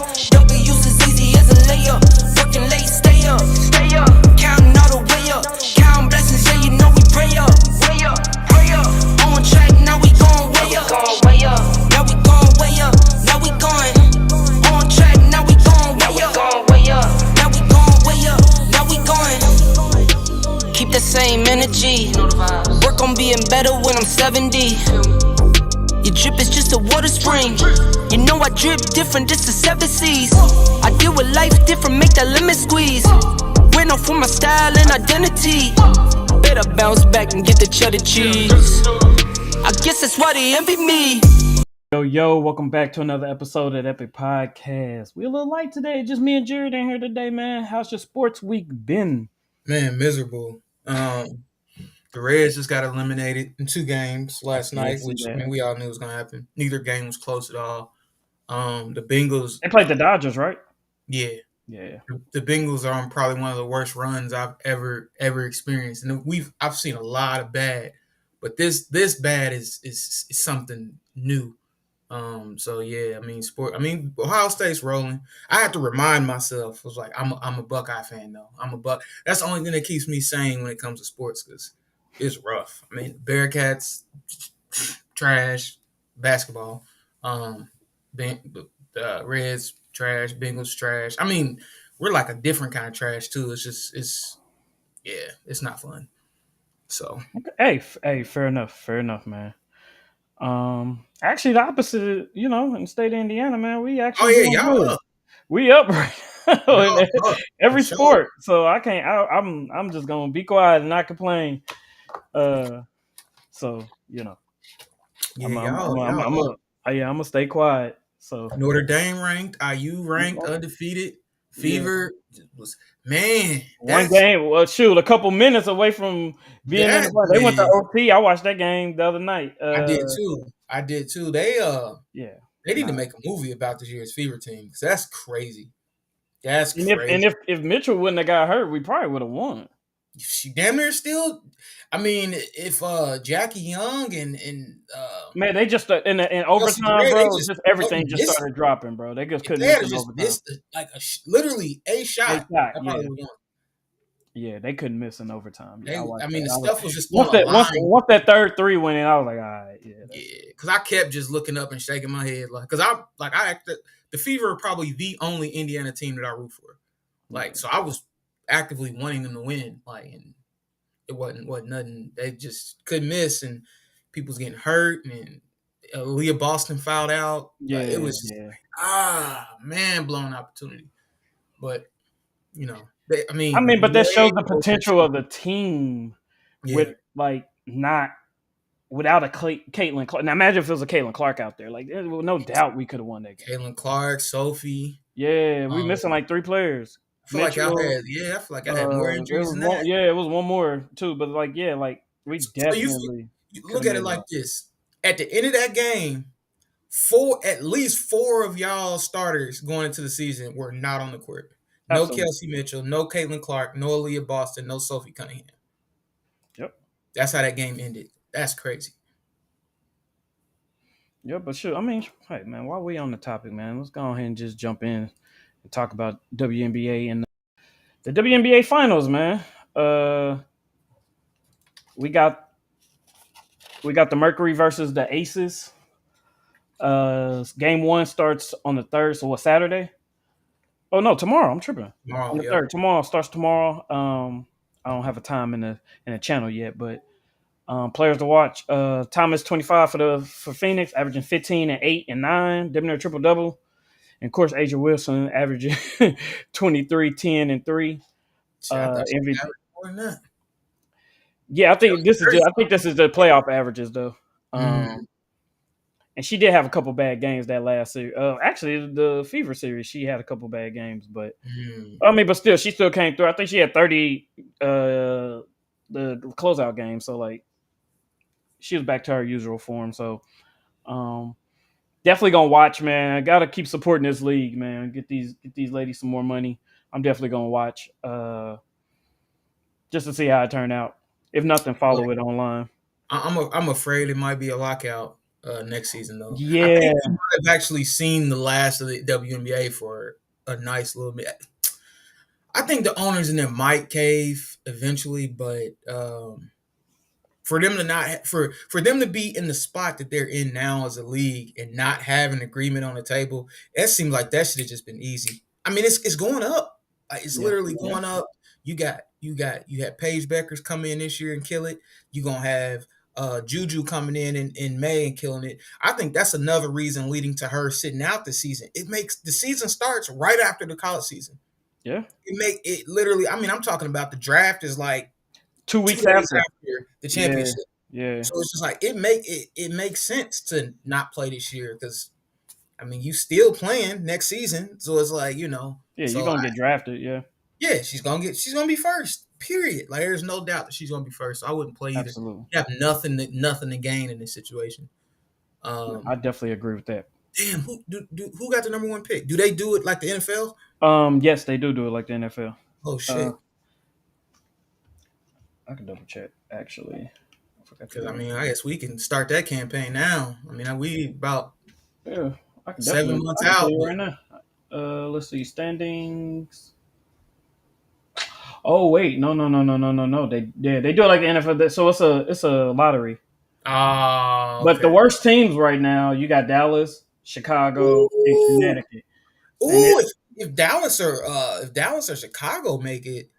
up. W's as easy as a layup. Working late, stay up. Counting all the way up. Counting blessings, yeah, you know we pray up. Pray up. On track, now we going way up. Now we going way up. Now we going on track, now we going way up. Now we going way up. Now we going. Keep the same energy. Work on being better when I'm 70. Your drip is just a water spring. You know I drip different, this is 7 seas. I deal with life different, make that lemon squeeze. Went off for my style and identity. Better bounce back and get the cheddar cheese. I guess that's why they envy me. Yo, welcome back to another episode of Epic Podcast. We a little light today, just me and Jared in here today, man. How's your sports week been? Man, miserable. The Reds just got eliminated in 2 games last night, which we all knew was gonna happen. Neither game was close at all. The Bengals. They played the Dodgers, right? Yeah. Yeah. The Bengals are on probably one of the worst runs I've ever experienced, and I've seen a lot of bad, but this bad is something new. So yeah, Ohio State's rolling. I have to remind myself, I was like, I'm a Buckeye fan though. I'm a Buck. That's the only thing that keeps me sane when it comes to sports because it's rough. I mean, Bearcats trash, basketball. The Reds trash, Bengals trash. I mean, we're like a different kind of trash too. It's not fun. So Hey, fair enough, man. Actually, the opposite, in the state of Indiana, man, we actually y'all up. We up right now in every sure. sport. So I can't. I'm just gonna be quiet and not complain. So I'm gonna stay quiet. So Notre Dame ranked, IU ranked, undefeated. Fever was one game. Well, shoot, a couple minutes away from being in the play. They went to OT. I watched that game the other night. I did too. They need to make a movie about this year's Fever team because that's crazy. That's crazy. And if Mitchell wouldn't have got hurt, we probably would have won. She damn near still. I mean, if Jackie Young and man, they just in overtime, bro. Everything just started dropping, bro. They just couldn't miss overtime. Missed literally a shot. Yeah, they couldn't miss in overtime. The stuff was just once that third 3 went in, I was like, all right, because I kept just looking up and shaking my head, the Fever are probably the only Indiana team that I root for, so I was actively wanting them to win, and it wasn't nothing. They just couldn't miss, and people was getting hurt, and Leah Boston fouled out. It was blown opportunity, but but that shows the potential of the team with not without a Caitlin Clark. Now imagine if it was a Caitlin Clark out there, no doubt we could have won that game. Caitlin Clark, Sophie. Yeah, we missing 3 players. I feel like I had more injuries than that. Yeah, it was one more too, but we definitely. You look at it like this: at the end of that game, at least 4 of y'all starters going into the season were not on the court. No Kelsey Mitchell, no Caitlin Clark, no Aaliyah Boston, no Sophie Cunningham. Yep, that's how that game ended. That's crazy. Yeah, but sure. I mean, hey man, while we on the topic, man, let's go ahead and just jump in and talk about WNBA and the WNBA finals, man. We got the Mercury versus the Aces. Game 1 starts on the 3rd, so what, Saturday? Oh no, tomorrow. I'm tripping. Tomorrow, on the 3rd. Tomorrow starts tomorrow. I don't have a time in the channel yet, but players to watch. Thomas 25 for Phoenix, averaging 15 and 8 and 9, damn near triple double. And of course, Asia Wilson averaging 23, 10 and 3. MVP. Yeah, I think this is the playoff averages though. And she did have a couple bad games that last series. Actually, the Fever series, she had a couple bad games, but but still, she still came through. I think she had 30 the closeout game, so she was back to her usual form. So definitely gonna watch, man. I gotta keep supporting this league, man. Get these ladies some more money. I'm definitely gonna watch just to see how it turned out. If nothing, follow it online. I'm afraid it might be a lockout next season though. I Yeah, think we might have actually seen the last of the WNBA for a nice little bit. I think the owners in there might cave eventually, but for them to not for them to be in the spot that they're in now as a league and not have an agreement on the table, it seems like that should have just been easy. I mean, it's going up. Like, it's yeah, literally yeah, going up. You had Paige Beckers come in this year and kill it. You gonna have Juju coming in May and killing it. I think that's another reason leading to her sitting out the season. It makes the season starts right after the college season. yeah. It make it literally. I mean, I'm talking about the draft is like 2 2 weeks days after. after the Yeah, championship. yeah, So it's just like it makes sense to not play this year because I mean you still playing next season. So it's like yeah. You're so gonna get drafted. Yeah, yeah, she's gonna be first. Period. Like there's no doubt that she's gonna be first. So I wouldn't play either. absolutely. You have nothing to gain in this situation. I Um, definitely agree with that. damn, who got the number one pick? Do they do it like the NFL? Yes, they do it like the NFL. Oh Uh, shit. I can double check actually. I forgot to Because I do mean, I guess we can start that campaign now. I mean, we about it. Yeah, I can 7 months tell out, you but right now. Let's see standings. Oh wait, no. They do it like the NFL. So it's a lottery. But the okay. worst teams right now, you got Dallas, Chicago, and Ooh, Connecticut. And ooh, if Dallas or Chicago make it,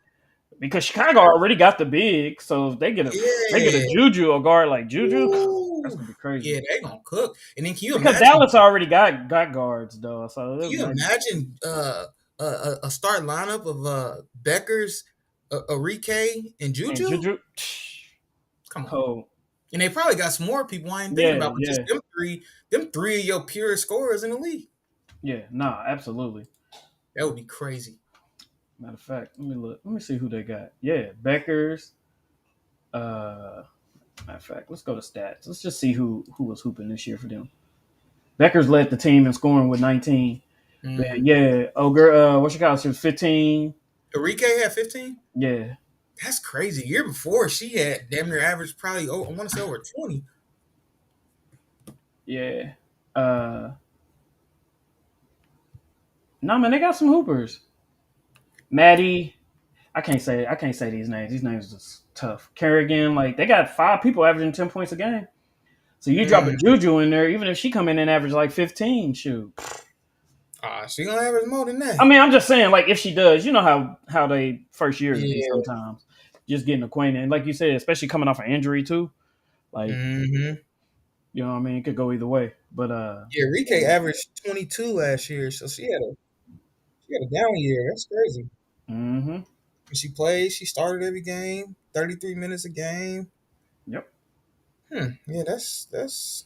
because Chicago already got the big, so if they get a yeah. Juju, a guard like Juju, that's Ooh, gonna be crazy. yeah, they gonna cook. And then Because Dallas already got guards though, so can you imagine a start lineup of Beckers, Enrique, and and Juju? Juju, Come on. cold. And they probably got some more people I ain't thinking Yeah, about, but just yeah, them three of your pure scorers in the league. yeah. Nah, absolutely. That would be crazy. Matter of fact, let me look. Let me see who they got. Yeah, Beckers. Uh, Matter of fact, let's go to stats. Let's just see who was hooping this year for them. Beckers led the team in scoring with 19. But Mm. yeah, Ogre, what you call it? She was 15. Enrique had 15. Yeah, That's crazy. Year before, she had damn near average probably, I want to say over 20. yeah. No man, they got some hoopers. Maddie, I can't say these names. These names are just tough. Kerrigan, like they got 5 people averaging 10 points a game. So you drop a Mm. Juju in there, even if she come in and average like 15, shoot. She gonna average more than I that. mean, I'm just saying, like if she does, you know how they first years be Yeah. sometimes, just getting acquainted. And like you said, especially coming off an injury too, like Hmm. you know what I mean, it could go either way. But Yeah, Enrique averaged 22 last year, so she had a down year. That's crazy. mm-hmm. When she played, she started every game, 33 minutes a game. Yep. Yeah, that's.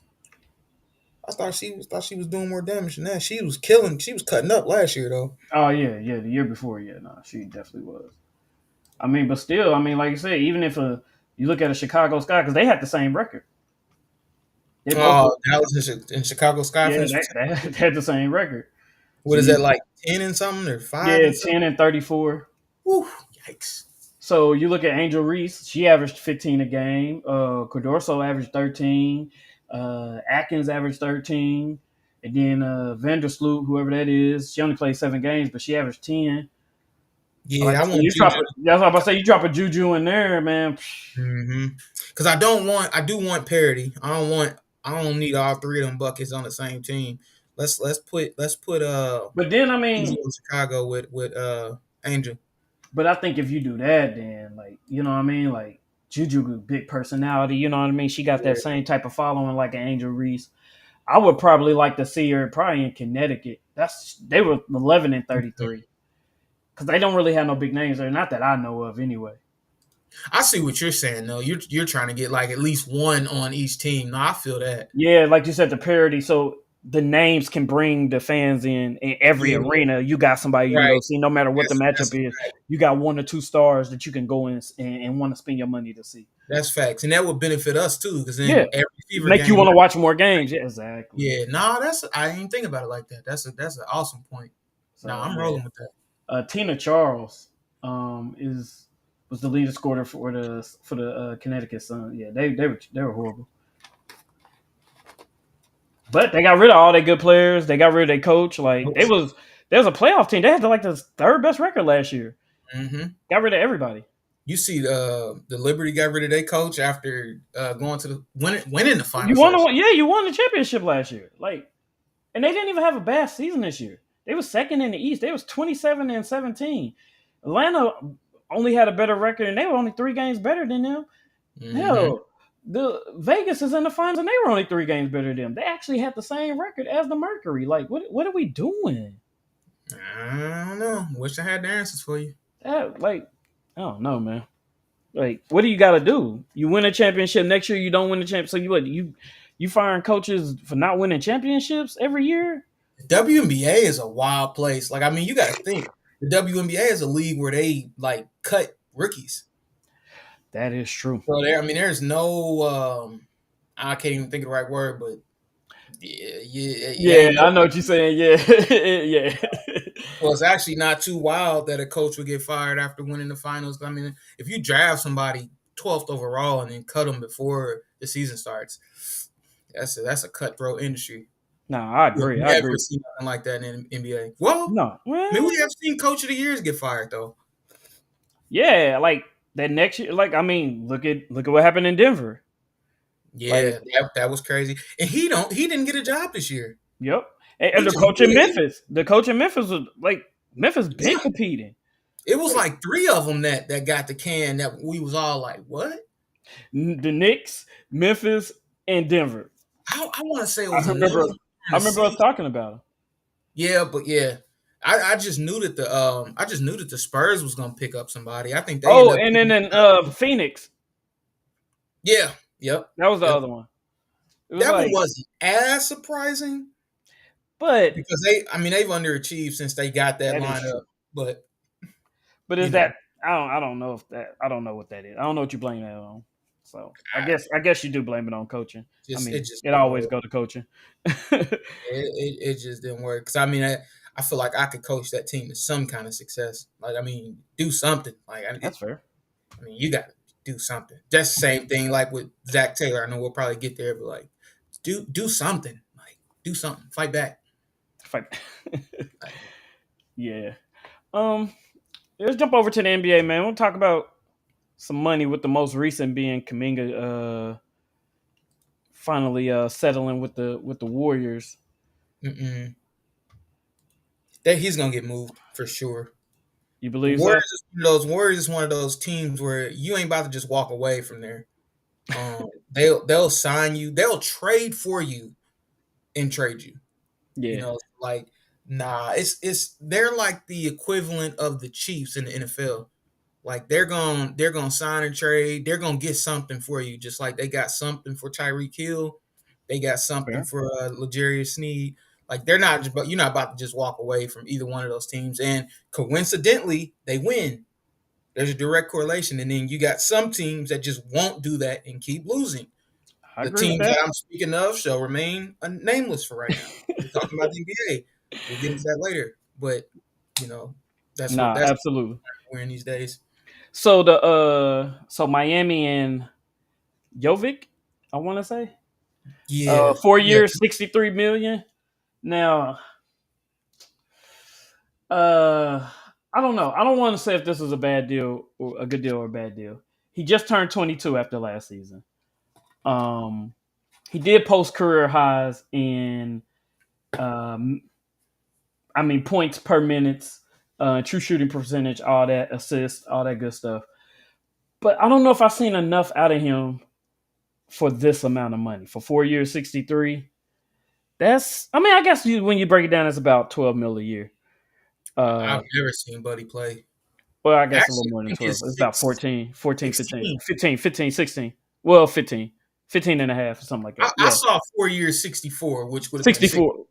I thought she was doing more damage than that. She was killing. She was cutting up last year though. Oh yeah. The year before, yeah, no, she definitely was. I mean, but still, I mean, like I said, even if you look at a Chicago Sky, because they had the same record. They both, Oh, Dallas and Chicago Sky yeah, finished. they had the same record. What So is that you, like? 10 and something or 5 yeah, and something? 10 and 34. Whew, yikes! So you look at Angel Reese, she averaged 15 a game. Cordorso averaged 13. Atkins averaged 13. And then Vandersloot, whoever that is, she only played 7 games, but she averaged 10. Like Yeah, I I said, want Juju. that's what I'm about to say. You drop a Juju in there, man. Because I do want parity. I don't need all three of them buckets on the same team. Let's put But then, I Juju mean, in Chicago with Angel. but I think if you do that, then like you know what I mean, like Juju, big personality. You know what I mean. She got that Yeah. same type of following like an Angel Reese. I would probably like to see her probably in Connecticut. They were 11 and 33 because they don't really have no big names there, not that I know of anyway. I see what you're saying though. You're trying to get like at least one on each team. No, I feel that. Yeah, like you said, the parity. So the names can bring the fans in every Yeah, arena. You got somebody you can go right. see, no matter what the That's matchup is. You got 1 or 2 stars that you can go in and want to spend your money to see. that's facts, and that would benefit us too. Because Yeah, then every Fever make you game, want to watch more games. Yeah, exactly. yeah. Nah, I didn't think about it like that. That's an awesome point. Nah, So I'm yeah, rolling with that. Tina Charles is was the leader scorer for the Connecticut Sun. Yeah, they were horrible. But they got rid of all their good players. They got rid of their coach. Like there was a playoff team. They had like the third best record last year. Mm-hmm. Got rid of everybody. You see, the Liberty got rid of their coach after going to the winning the You finals won, last year. yeah, you won the championship last year. Like, and they didn't even have a bad season this year. They was second in the East. They was 27-17. Atlanta only had a better record, and they were only 3 games better than them. Mm-hmm. Hell, the Vegas is in the finals, and they were only 3 games better than them. They actually had the same record as the Mercury. Like, what are we doing? I don't know. Wish I had the answers for you. Like, I don't know, man. Like, what do you got to do? You win a championship next year. You don't win the championship. So you firing coaches for not winning championships every year? The WNBA is a wild place. Like, I mean, you got to think the WNBA is a league where they like cut rookies. That is true. So there, I mean, there's no, I can't even think of the right word, but yeah, Yeah, ain't no. I know what you're saying. Yeah, yeah. Well, it's actually not too wild that a coach would get fired after winning the finals. I mean, if you draft somebody 12th overall and then cut them before the season starts, that's a cutthroat industry. No, I You'll agree. I never agree. see nothing like that in the NBA. Well, No, I mean, well, we have seen coach of the years get fired though. yeah, like that next year. Like, I mean, look at what happened in Denver. Like, Yeah, that was crazy. And he didn't get a job this year. yep. And He the just coach in did. Memphis, was like Memphis been Yeah, competing. it was Like like three of them that got the can that we was all like, what? the Knicks, Memphis, and Denver. I want to say it I was another remember. one I during the remember us season. talking about him. Yeah, but yeah, I just knew that the Spurs was gonna pick up somebody. I think they Oh, ended up and then picking. Phoenix. Yeah, yep, That was the yep. other one. It was That one like, wasn't as surprising but because I mean, they've underachieved since they got that that is true. lineup. But But you is know, that I don't know if that I don't know what that is. I don't know what you blame that on. So I, I guess you do blame it on coaching. I it mean, just it didn't always work. go to coaching. It just didn't work. Because I mean, I feel like I could coach that team to some kind of success. Like I mean, do something. Like That's fair. I mean, you got to do something. That's the same thing like with Zach Taylor. I know we'll probably get there, but like, do something. Like, do something. Fight back. Fight. Like, Yeah. Um. Let's jump over to the NBA, man. We'll talk about some money with the most recent being Kaminga. Finally, settling with the Warriors. mm-mm. That he's gonna get moved for sure. You The believe so? Warriors is one of those Warriors is one of those teams where you ain't about to just walk away from there. They'll sign you. They'll trade for you and trade you. You Yeah. know, like nah, it's they're like the equivalent of the Chiefs in the NFL. Like they're gonna sign and trade. They're gonna get something for you, just like they got something for Tyreek Hill. They got something Fair. for L'Jarius Sneed. Like they're not, but you're not about to just walk away from either one of those teams. And coincidentally, they win. There's a direct correlation. And then you got some teams that just won't do that and keep losing. I The agree with teams that. that I'm speaking of shall remain nameless for right now. We're talking about the NBA. We'll get into that later. But you know, Nah, that's what absolutely. we're in these days. So Miami and Jovic, I want to say, Yeah, 4 years, 63 million. Now, uh, I don't know. I don't want to say if this was a bad deal or a good deal or a bad deal. He just turned 22 after last season. Um, he did post career highs in, um, I mean, points per minutes, true shooting percentage, all that, assists, all that good stuff. But I don't know if I've seen enough out of him for this amount of money. For 4 years, 63. That's, I mean, I guess when you break it down, it's about 12 mil a year. I've never seen Buddy play. Well, I guess a little Actually, more I than think 12. it's It's about 15, 16. 16. Well, 15. 15 and a half or something like that. I Yeah. saw 4 years 64, which would have been 60. 64.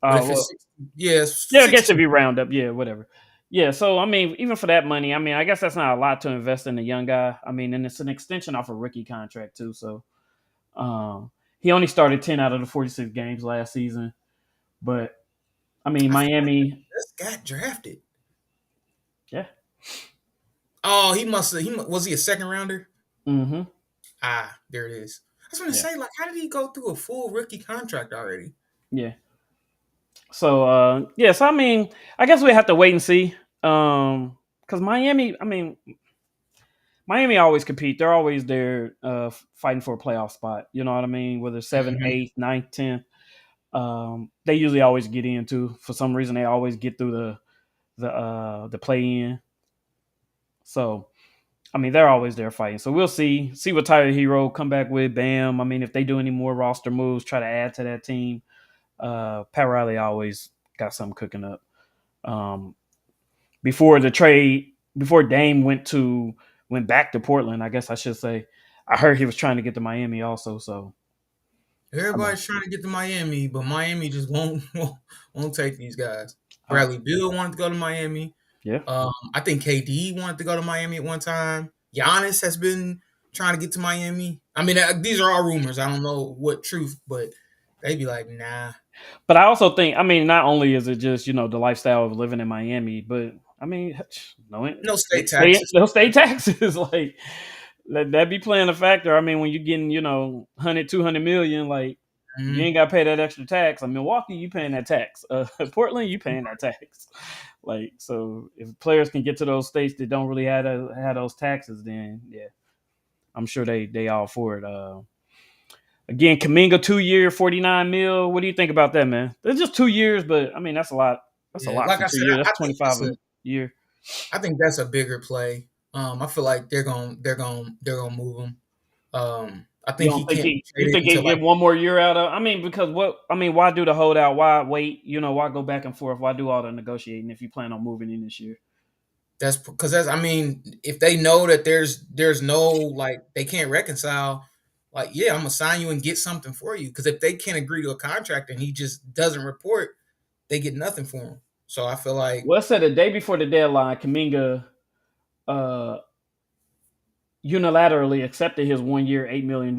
But if Well, it's 60, yeah, it's yeah, I guess if 16. you round up, yeah, whatever. Yeah, so I mean, even for that money, I mean, I guess that's not a lot to invest in a young guy. I mean, and it's an extension off a rookie contract too. So he only started 10 out of the 46 games last season. But I mean, I feel like Miami, this got drafted. yeah. Oh, he must have. Was he a second rounder? Mm-hmm. Ah, there it is. was gonna Yeah, say, like, how did he go through a full rookie contract already? yeah. So yeah, so I mean, I guess we have to wait and see. Because Miami, I mean, Miami always compete. They're always there, fighting for a playoff spot. You know what I mean? Whether seventh, Mhm. eighth, ninth, tenth, they usually always get into. For some reason, they always get through the play in. So I mean, they're always there fighting. So we'll see what Tyler Hero come back with. Bam. I mean, if they do any more roster moves, try to add to that team. Pat Riley always got something cooking up. Um, before the trade, before Dame went back to Portland, I guess I should say. I heard he was trying to get to Miami also. So I know. Everybody's trying to get to Miami, but Miami just won't won't take these guys. Uh, Bradley Beal wanted to go to Miami. yeah. I think KD wanted to go to Miami at one time. Giannis has been trying to get to Miami. I mean, these are all rumors. I don't know what truth, but they be like, nah, But I also think, I mean, not only is it just the lifestyle of living in Miami, but I mean, no, no state taxes. no state taxes. Like that be playing a factor. I mean, when you're getting 100, 200 million, like you Mhm. ain't got to pay that extra tax. Milwaukee, you paying that tax. Portland, you paying that tax. Like, so if players can get to those states that don't really have those taxes, then yeah, I'm sure they all for it. Again, Kaminga 2 year, 49 mil. What do you think about that, man? It's just 2 years, but I mean that's a lot. That's a Yeah, lot like for I two said, years. That's I think 25 a year. I think that's a bigger play. I feel like they're gonna move him. I You think don't he think can't be you traded think he until get like one more year out of? I mean, because what? I mean, why do the holdout? Why wait? Why go back and forth? Why do all the negotiating if you plan on moving in this year? that's because that's I mean, if they know that there's no like they can't reconcile, like yeah, I'm gonna sign you and get something for you. Because if they can't agree to a contract and he just doesn't report, they get nothing for him. So I feel like Well, it said the day before the deadline, Kaminga uh, unilaterally accepted his 1 year, $8 million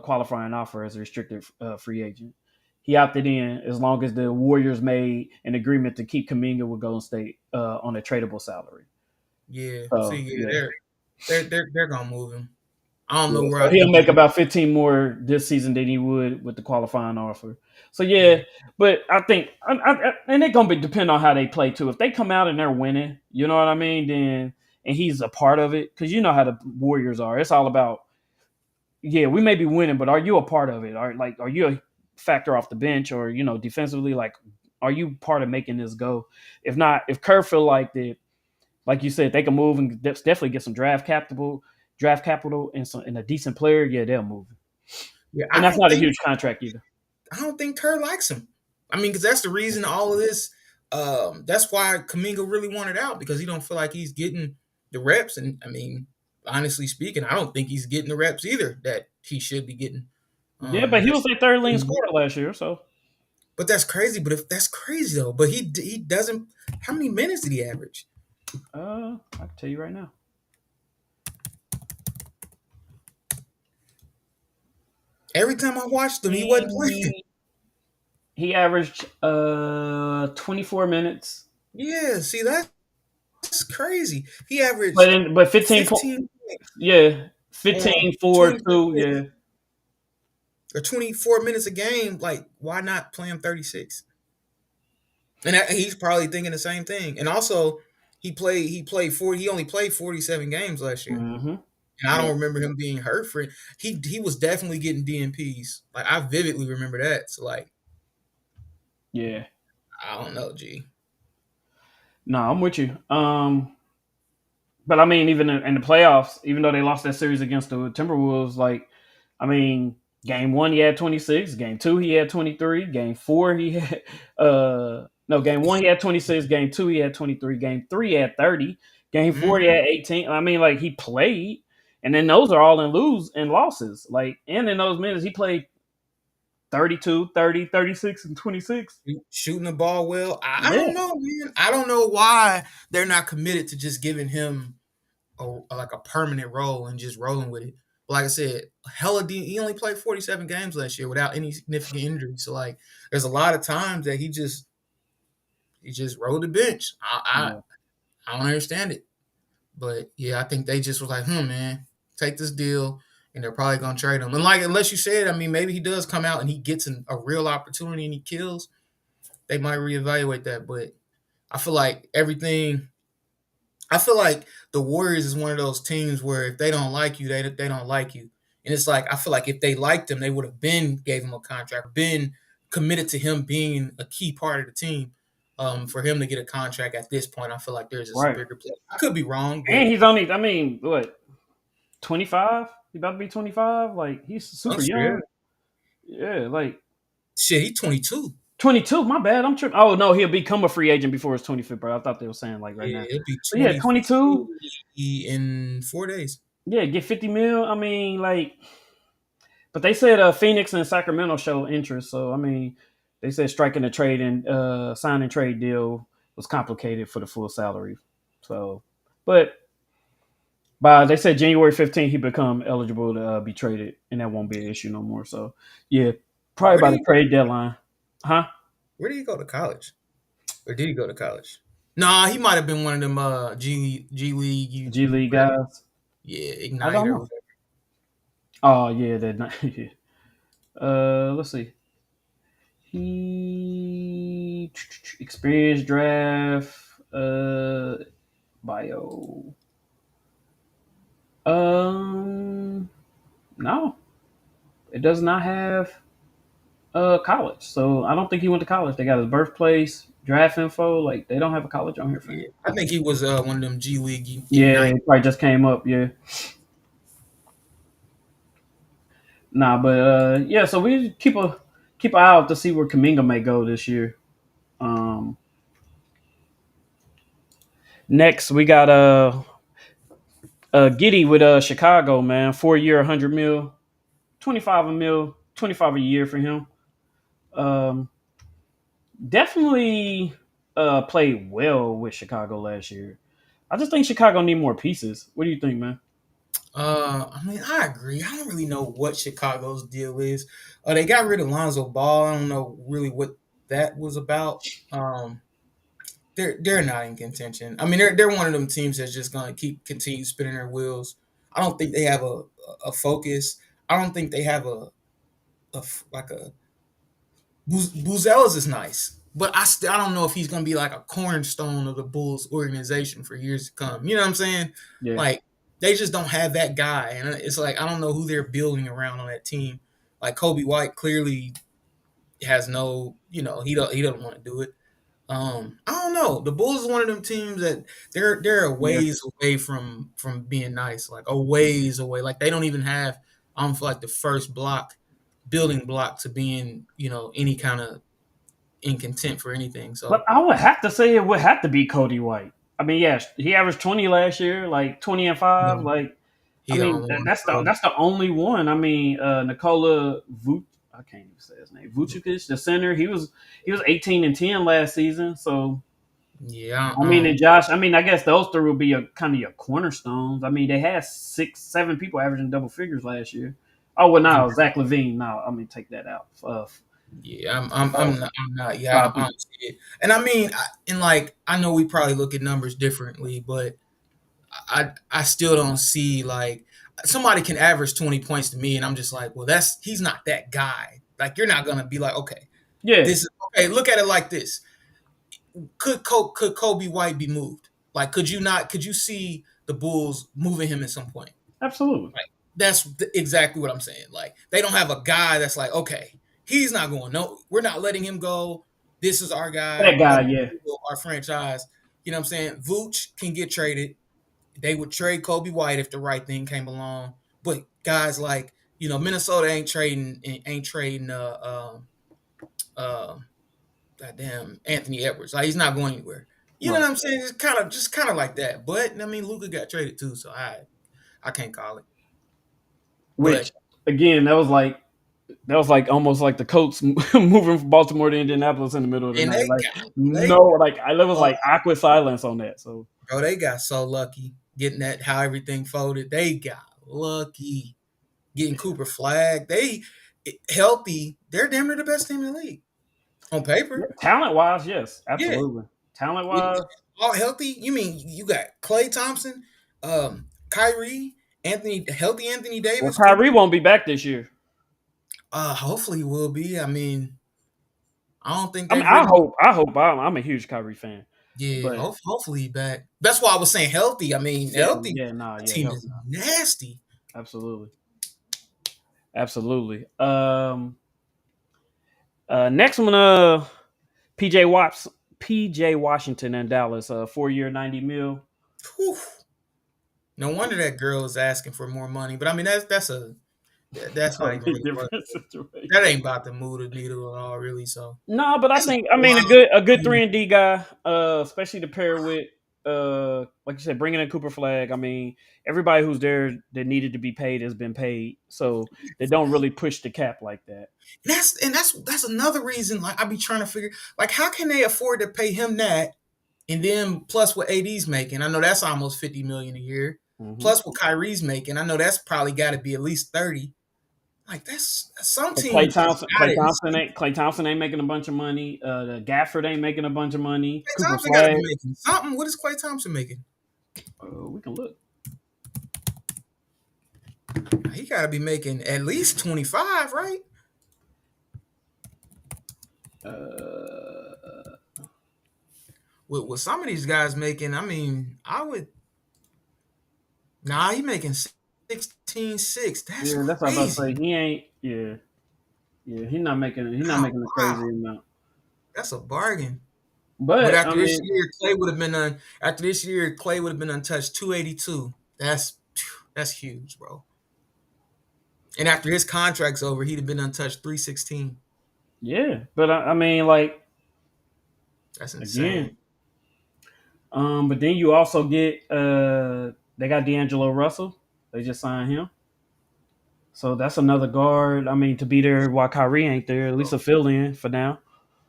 qualifying offer as a restricted free agent. He opted in as long as the Warriors made an agreement to keep Kaminga with Golden State on a tradable salary. yeah, see, So yeah, yeah, they're gonna move him. I don't know yeah. where So I he'll think he's make gonna. about 15 more this season than he would with the qualifying offer. So yeah, Yeah, but I think and it's gonna be depend on how they play too. If they come out and they're winning, you know what I mean, then and he's a part of it because you know how the Warriors are. It's all about yeah, we may be winning, but are you a part of it? Are you a factor off the bench or defensively? Like, are you part of making this go? If not, if Kerr feel like that, like you said, they can move and definitely get some draft capital, and a decent player. Yeah, they'll move, yeah. and that's not a huge contract either. I don't think Kerr likes him. I mean, because that's the reason all of this. That's why Kaminga really wanted out because he don't feel like he's getting the reps. And I mean, honestly speaking, I don't think he's getting the reps either that he should be getting. Yeah, but he That's was a third leading scorer last year, so but that's crazy. But if that's crazy though, but he doesn't. How many minutes did he average? I can tell you right now. Every time I watched him, he wasn't playing. He he averaged 24 minutes, Yeah, see that's crazy. He averaged but 15 15 yeah, on 15, 4, 24 2, minutes yeah. or 24 minutes a game. Like, why not play him 36? And he's probably thinking the same thing. And also, he played 40. He only played 47 games last year, Mm-hmm. and I Yeah. don't remember him being hurt for it. He was definitely getting DNPs. Like I vividly remember that. So like Yeah. I don't know, G. No, I'm with you. But I mean, even in the playoffs, even though they lost that series against the Timberwolves, like, I mean, game one he had 26, game two he had 23, game four he had no, game one he had 26, game two he had 23, game three he had 30, game four he Mhm. had 18. I mean, like he played, and then those are all in lose and losses. Like, and in those minutes he played 32, 30, 36, and 26. Shooting the ball well. I Yeah. don't know, man. I don't know why they're not committed to just giving him like a permanent role and just rolling with it. Like I said, he only played 47 games last year without any significant injuries. So like, there's a lot of times that he just rode the bench. Yeah. I don't understand it, but yeah, I think they just was like, man, take this deal. and they're probably gonna trade him. And like, unless you said, I mean, maybe he does come out and he gets a real opportunity and he kills, they might reevaluate that. But I feel like everything. I feel like the Warriors is one of those teams where if they don't like you, they don't like you. And it's like I feel like if they liked him, they would have been gave him a contract, been committed to him being a key part of the team. For him to get a contract at this point, I feel like there's just a Right. bigger play. I could be wrong, but And he's only, I mean, what, 25? He about to be 25? Like, he's I'm super sure. young. Yeah, like Shit, he's 22. 22. My bad. I'm tripping. Oh, no, he'll become a free agent before his 25th, bro. I thought they were saying, like, right Yeah, now. it'll be But yeah, 22. 23 in 4 days. Yeah, get 50 mil. I mean, like, but they said Phoenix and Sacramento show interest. So, I mean, they said striking a trade and signing trade deal was complicated for the full salary. So, but by they said January 15th, he become eligible to be traded, and that won't be an issue no more. So, yeah, probably Where by did the he trade deadline. Huh? Where did he go to college? Or did he go to college? Nah, he might have been one of them G League G League whatever. guys. Yeah, I Ignite don't or know. whatever. Oh, yeah, they're not. Yeah. Let's see. He experience draft bio. Um, no, it does not have college. So I don't think he went to college. They got his birthplace, draft info. Like they don't have a college on here for Yeah, him. I think he was one of them G League Yeah, Ignite. it probably just came up. Yeah, nah, but yeah. So we keep an eye out to see where Kaminga may go this year. Um, next we got Giddy with Chicago, man. 4 year, 100 mil, 25 a mil, 25 a year for him. Um, definitely played well with Chicago last year. I just think Chicago need more pieces. What do you think, man? I mean, I agree. I don't really know what Chicago's deal is. They got rid of Lonzo Ball. I don't know really what that was about. Um, they're not in contention. I mean, they're one of them teams that's just gonna continue spinning their wheels. I don't think they have a focus. I don't think they have like a Buzel's is nice, but I don't know if he's gonna be like a cornerstone of the Bulls organization for years to come. You know what I'm saying? Yeah, Like they just don't have that guy, and it's like I don't know who they're building around on that team. Like Kobe White clearly has no, he doesn't want to do it. I don't know. The Bulls is one of them teams that they're a yeah. ways away from being nice, like a ways away. Like they don't even have I don't feel like the first building block to being any kind of in content for anything. But So I would have to say it would have to be Cody White. I mean, yes, he averaged 20 last year, like 20 and five. he, Like, I he mean, on one, that's bro. that's the only one. I mean, Nikola Vuc, I can't even say his name. Vucevic, the center, he was 18 and 10 last season. So Yeah, I mean, and Josh, I mean, I guess those three will be a kind of your cornerstones. I mean, they had 6, 7 people averaging double figures last year. Oh well, yeah, now Zach Levine. Now I mean, take that out. yeah. Uh, I'm not. Yeah, 5 people. I don't see it. And I mean, and like I know we probably look at numbers differently, but I still don't see like somebody can average 20 points to me, and I'm just like, well, he's not that guy. Like you're not gonna be like, okay, Yeah, this is okay. Look at it like this: could Kobe White be moved? Like, could you see the Bulls moving him at some point? absolutely. Like, that's exactly what I'm saying. Like, they don't have a guy that's like, okay, he's not going. No, we're not letting him go. This is our guy. That We're guy, gonna yeah, build our franchise. You know what I'm saying? Vooch can get traded. They would trade Kobe White if the right thing came along. But guys like Minnesota ain't trading uh goddamn Anthony Edwards. Like he's not going anywhere. You know right. what I'm saying? It's kind of like that. But I mean, Luca got traded too, so I can't call it. But Which again, that was like almost like the Colts moving from Baltimore to Indianapolis in the middle of the and night. Like they no, like I there was uh, like awkward silence on that. So bro, they got so lucky getting that how everything folded. They got lucky getting Cooper Flag. They healthy. They're damn near the best team in the league on paper. talent wise, yes, Yeah, absolutely. Talent with wise, all healthy. You mean you got Clay Thompson, Kyrie, healthy Anthony Well, Davis could Kyrie be. won't be back this year. Hopefully will be. I mean, I don't think I mean, they've really. I hope. I'm a huge Kyrie fan, Yeah, but hopefully he back. That's why I was saying healthy. I mean, yeah, healthy. yeah, nah, That yeah, team help, is nasty. absolutely, absolutely. Next one, PJ Watts, PJ Washington and Dallas, 4 year, 90 mil. Whew. No wonder that girl is asking for more money. But I mean, that's not even Totally really worth different it. situation. That ain't about to move the needle at all, really. So No, but I that's a think I mean wild. a good 3-and-D guy, especially to pair with like you said, bringing in Cooper Flag. I mean, everybody who's there that needed to be paid has been paid, so they don't really push the cap like that. That's another reason. Like I be trying to figure, like, how can they afford to pay him that, and then plus what AD's making? I know that's almost 50 million a year. Hmm. Plus what Kyrie's making, I know that's probably got to be at least 30. Like that's some But Clay teams just Thompson, got it. Clay Thompson ain't making a bunch of money. The Gafford ain't making a bunch of money. Klay Cooper Thompson got to be Flag, making something. What is Klay Thompson making? we can look. He got to be making at least 25, right? Uh, With some of these guys making, I mean, I would. Nah, he making 16.6. That's yeah, that's what I'm about to crazy. say. He ain't. Yeah, yeah. He not Wow, making a wow, crazy amount. that's a bargain. But But I after this mean, year, Clay would have been after this year, Clay would have been untouched 282. That's huge, bro. And after his contract's over, he'd have been untouched 316. yeah. But I mean, like That's insane. again. But then you also get they got D'Angelo Russell. They just signed him. So that's another guard. I mean, to be there while Kyrie ain't there, at least a fill in for now.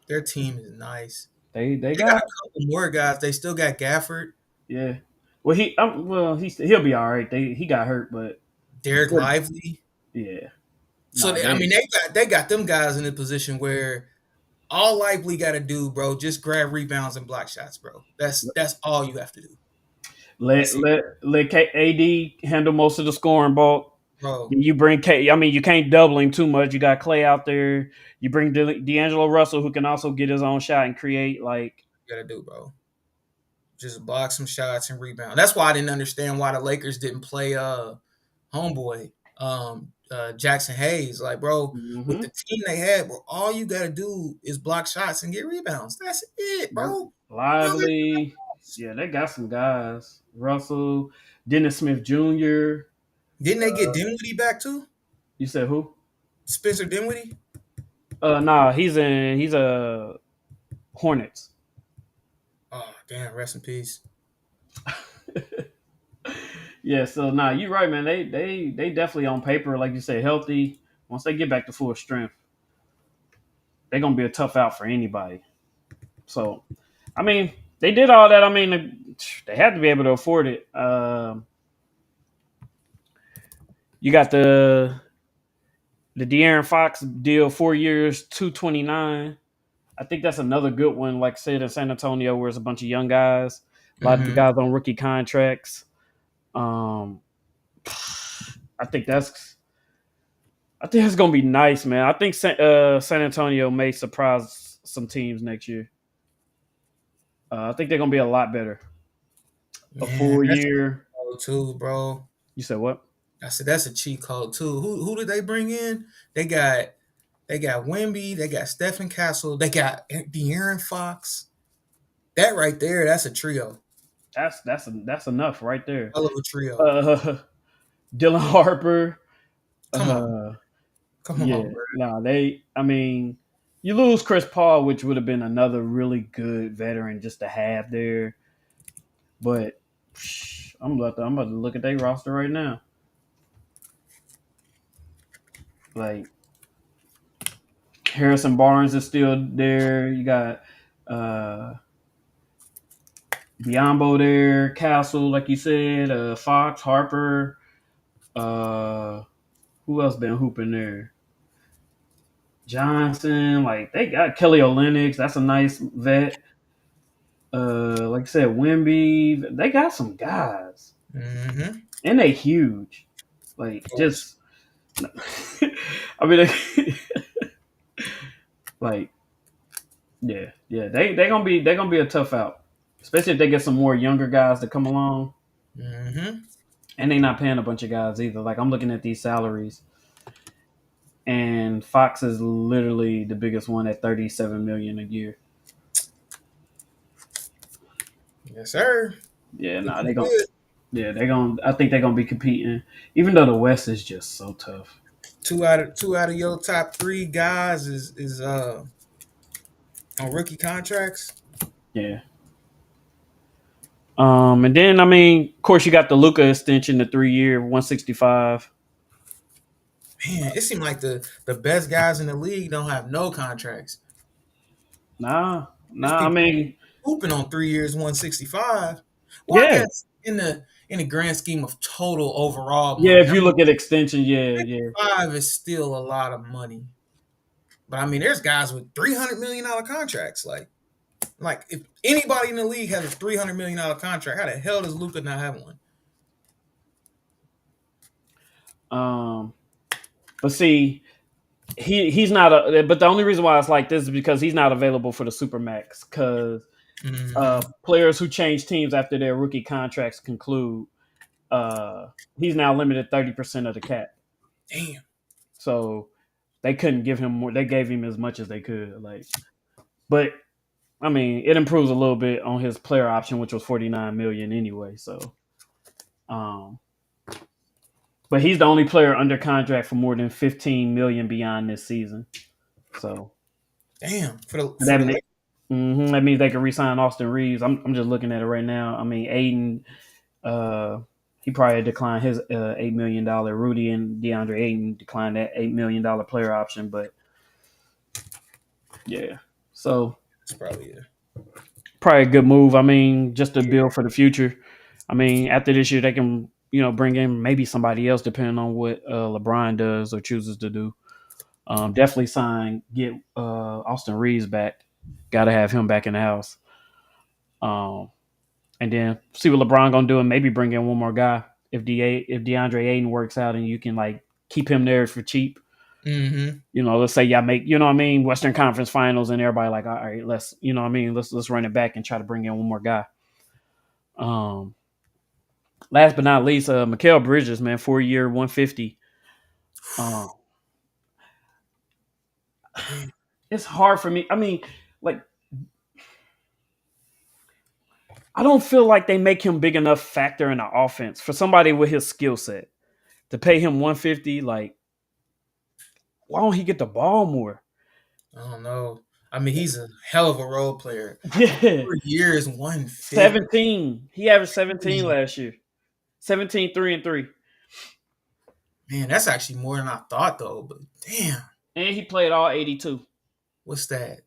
Their team is nice. They They got got a couple more guys. They still got Gafford, yeah. Well he'll be all right. He got hurt, but Derek Lively. yeah, So nah, I mean, they got them guys in a position where all Lively got to do, bro, just grab rebounds and block shots, bro. That's all you have to do. That's it, let AD handle most of the scoring bulk. bro. You bring K. I mean, you can't double him too much. You got Clay out there. You bring D'Angelo Russell, who can also get his own shot and create. Like, You got to do, bro. Just block some shots and rebound. That's why I didn't understand why the Lakers didn't play homeboy Jackson Hayes. Like, bro, with mm-hmm. the team they had, bro, all you gotta do is block shots and get rebounds. That's it, Yep. bro. No, Lively. Yeah, they got some guys. Russell, Dennis Smith Jr. didn't they get Dinwiddie back too? You said who? Spencer Dinwiddie? Nah, he's a Hornets. Oh, damn, rest in peace. Yeah, so nah, you're right, man. They definitely on paper, like you said, healthy. Once they get back to full strength, they're gonna be a tough out for anybody. So, I mean, they did all that. I mean, they had to be able to afford it. You got the De'Aaron Fox deal, 4 years, 229. I think that's another good one. Like I said, in San Antonio, where it's a bunch of young guys, a lot of the Mm-hmm. guys on rookie contracts. Um, I think that's gonna be nice, man. I think San Antonio may surprise some teams next year. I think they're gonna be a lot better. A Man, full that's year. a cheat code too, bro. You said what? I said that's a cheat code too. Who did they bring in? They got Wemby, they got Stephen Castle, they got De'Aaron Fox. That right there, that's a trio. That's enough right there. Hell of a trio. Uh, Dylan Harper. Come on, Uh, come yeah, on, bro. nah, they. I mean, you lose Chris Paul, which would have been another really good veteran just to have there. But I'm about to look at their roster right now. Like Harrison Barnes is still there. You got uh Biombo there, Castle, like you said, Fox, Harper. Uh, who else been hooping there? Johnson. Like they got Kelly Olynyk. That's a nice vet. Like I said, Wimby. They got some guys, Mm-hmm. and they huge. Like, course. just I mean, like, yeah, they gonna be a tough out, especially if they get some more younger guys to come along, Mm-hmm. and they not paying a bunch of guys either. Like, I'm looking at these salaries, and Fox is literally the biggest one at 37 million a year. Yes, sir. Yeah, nah, Looking they gonna good. yeah they gonna I think they're gonna be competing, even though the West is just so tough. Two out of your top three guys is on rookie contracts. Yeah. And then I mean, of course, you got the Luca extension, the 3 year, 165. Man, it seemed like the best guys in the league don't have no contracts. Nah, There's nah. I people mean, hooping on 3 years, 165. Well, I yeah, guess in the grand scheme of total overall yeah. money, If I you mean, look at extension, yeah, yeah. 55 is still a lot of money. But I mean, there's guys with $300 million contracts. Like if anybody in the league has a $300 million contract, how the hell does Luca not have one? Um, but see, he's not a. But the only reason why it's like this is because he's not available for the supermax. Because Mm-hmm. players who change teams after their rookie contracts conclude, he's now limited 30% of the cap. Damn. So they couldn't give him more. They gave him as much as they could. Like, but I mean, it improves a little bit on his player option, which was 49 million anyway. So, um, but he's the only player under contract for more than 15 million beyond this season. So Damn. For that the means, that means they can re-sign Austin Reeves. I'm just looking at it right now. I mean, Aiden, uh, he probably declined his $8 million. Rudy and DeAndre Ayton declined that $8 million player option. But yeah, so It's probably probably a good move. I mean, just to build for the future. I mean, after this year, they can bring in maybe somebody else depending on what LeBron does or chooses to do. Definitely get Austin Reeves back. Got to have him back in the house. Um, and then see what LeBron gonna do, and maybe bring in one more guy if DeAndre Ayton works out, and you can like keep him there for cheap. Mm-hmm. Let's say y'all make Western Conference Finals, and everybody like, all right, let's run it back and try to bring in one more guy. Um, Last but not least, Mikal Bridges, man, 4 year, 150. Um, Damn. it's hard for me. I mean, like, I don't feel like they make him big enough factor in the offense for somebody with his skill set to pay him 150. Like, why don't he get the ball more? I don't know. I mean, he's a hell of a role player. Yeah, 4 years, 150. 17. He averaged 17 last year. 17, 3 and 3. Man, that's actually more than I thought, though. But damn, And he played all 82. what's that?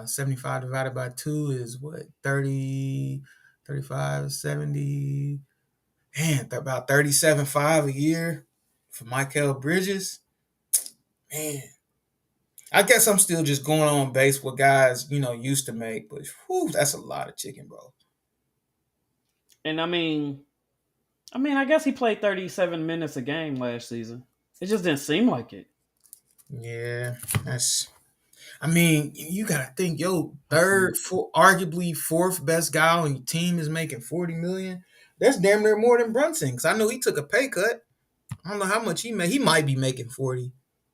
75 divided by 2 is what? 30, 35, 70. Man, about 37.5 a year for Michael Bridges. Man, I guess I'm still just going on base what guys, used to make. But whew, that's a lot of chicken, bro. And I guess he played 37 minutes a game last season. It just didn't seem like it. Yeah, that's. I mean, you gotta think, yo, Let's see. arguably fourth best guy on your team is making 40 million. That's damn near more than Brunson. Cause I know he took a pay cut. I don't know how much he made. He might be making 40,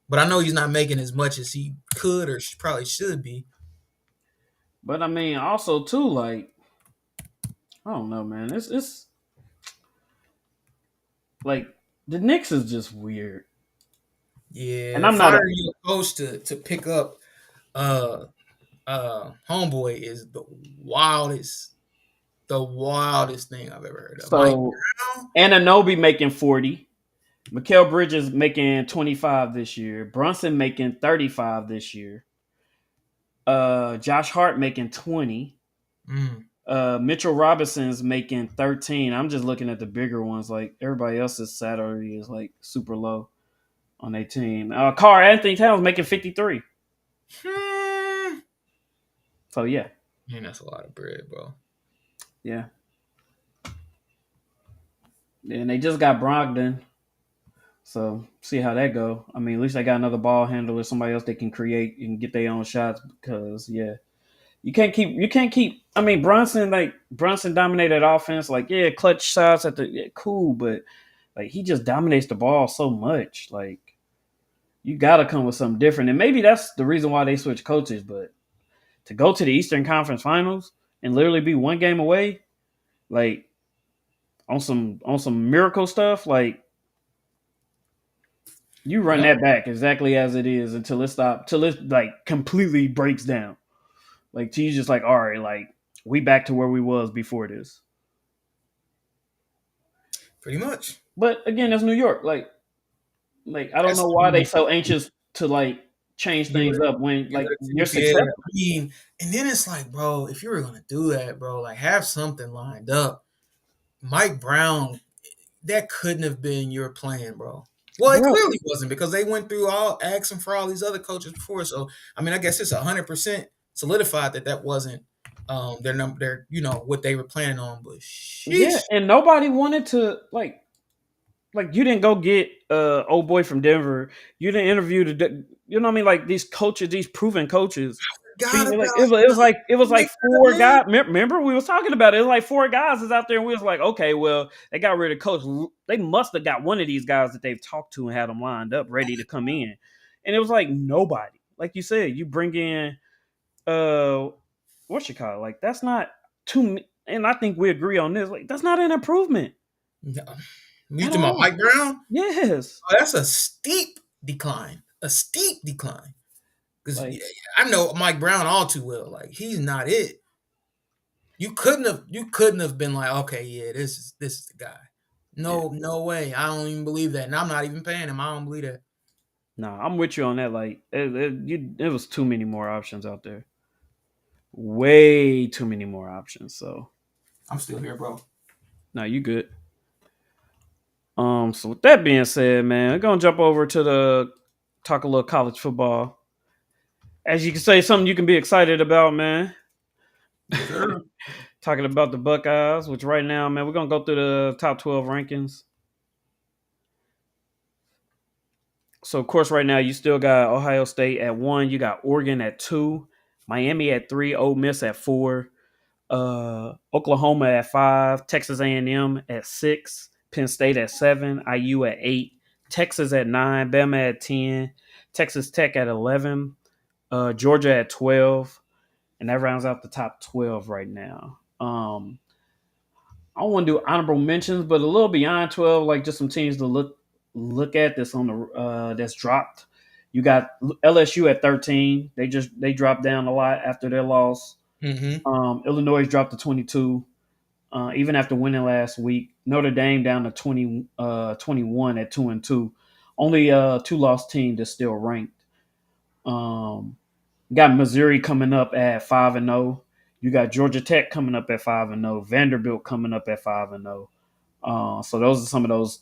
but I know he's not making as much as he could or probably should be. But I mean, also too, like, I don't know, man. It's like the Knicks is just weird. And Yeah, I'm not a firing your coach to pick up uh homeboy is the wildest thing I've ever heard of. Mike so Brown. Ananobi making 40. Mikal Bridges making 25 this year. Brunson making 35 this year. Josh Hart making 20. Mm, Mitchell Robinson's making 13. I'm just looking at the bigger ones. Like everybody else's salary is like super low on their team. Carl Anthony Towns making 53. hmm. So yeah, Man, that's a lot of bread, bro. yeah. And they just got Brogdon. So see how that go. I mean, at least they got another ball handler, somebody else they can create and get their own shots. Because yeah, you can't keep. I mean, Brunson dominated offense. Like yeah, clutch shots at the cool, but like he just dominates the ball so much. Like you got to come with something different, and maybe that's the reason why they switched coaches. But to go to the Eastern Conference Finals and literally be one game away, like on some miracle stuff, like you run Yep. that back exactly as it is until it stops, till it like completely breaks down. Like till you just like, all right, like we back to where we was before this. Pretty much. But again, that's New York. Like I don't That's know why they so anxious to like change give things it, up when give like it you're a yeah. successful. I mean, and then it's like, bro, if you were gonna do that, bro, like have something lined up. Mike Brown, that couldn't have been your plan, bro. Well, it Bro, clearly wasn't because they went through all asking for all these other coaches before. So I mean, I guess it's 100% solidified that that wasn't their number, their what they were planning on. But yeah, sheesh, and nobody wanted to like you didn't go get old boy from Denver. You didn't interview you know what I mean? Like these coaches, these proven coaches. For God you, about like it was like four man. guys. Remember we was talking about it. It was like four guys is out there, and we was like, okay, well they got rid of coach. They must have got one of these guys that they've talked to and had them lined up ready to come in, and it was like nobody. Like you said, you bring in uh, what you call it? Like that's not too. And I think we agree on this. Like that's not an improvement No. You at talking about all. Mike Brown? Yes, Oh, that's a steep decline. A steep decline. Because like I know Mike Brown all too well. Like he's not it. You couldn't have been like, okay, yeah, this is the guy. yeah. No, no way. I don't even believe that. And I'm not even paying him. I don't believe that. No, I'm with you on that. Like it was too many more options out there. Way too many more options. So I'm still here, bro. no, you good. So with that being said, man, we're gonna jump over to the talk a little college football. As you can say, something you can be excited about, man. Yes, sir. Talking about the Buckeyes, which right now, man, we're gonna go through the top 12 rankings. So of course, right now you still got Ohio State at 1, you got Oregon at 2, Miami at 3, Ole Miss at 4, Oklahoma at 5, Texas A&M at 6, Penn State at 7, IU at 8, Texas at 9, Bama at 10, Texas Tech at 11, Georgia at 12, and that rounds out the top 12 right now. I don't want to do honorable mentions, but a little beyond 12, like just some teams to look at that's on the that's dropped. You got LSU at 13. They dropped down a lot after their loss. Mm-hmm. Illinois dropped to 22, even after winning last week. Notre Dame down to 21 at 2-2. Only two lost team that's still ranked. Um, got Missouri coming up at 5-0. You got Georgia Tech coming up at 5-0. Vanderbilt coming up at 5-0. So those are some of those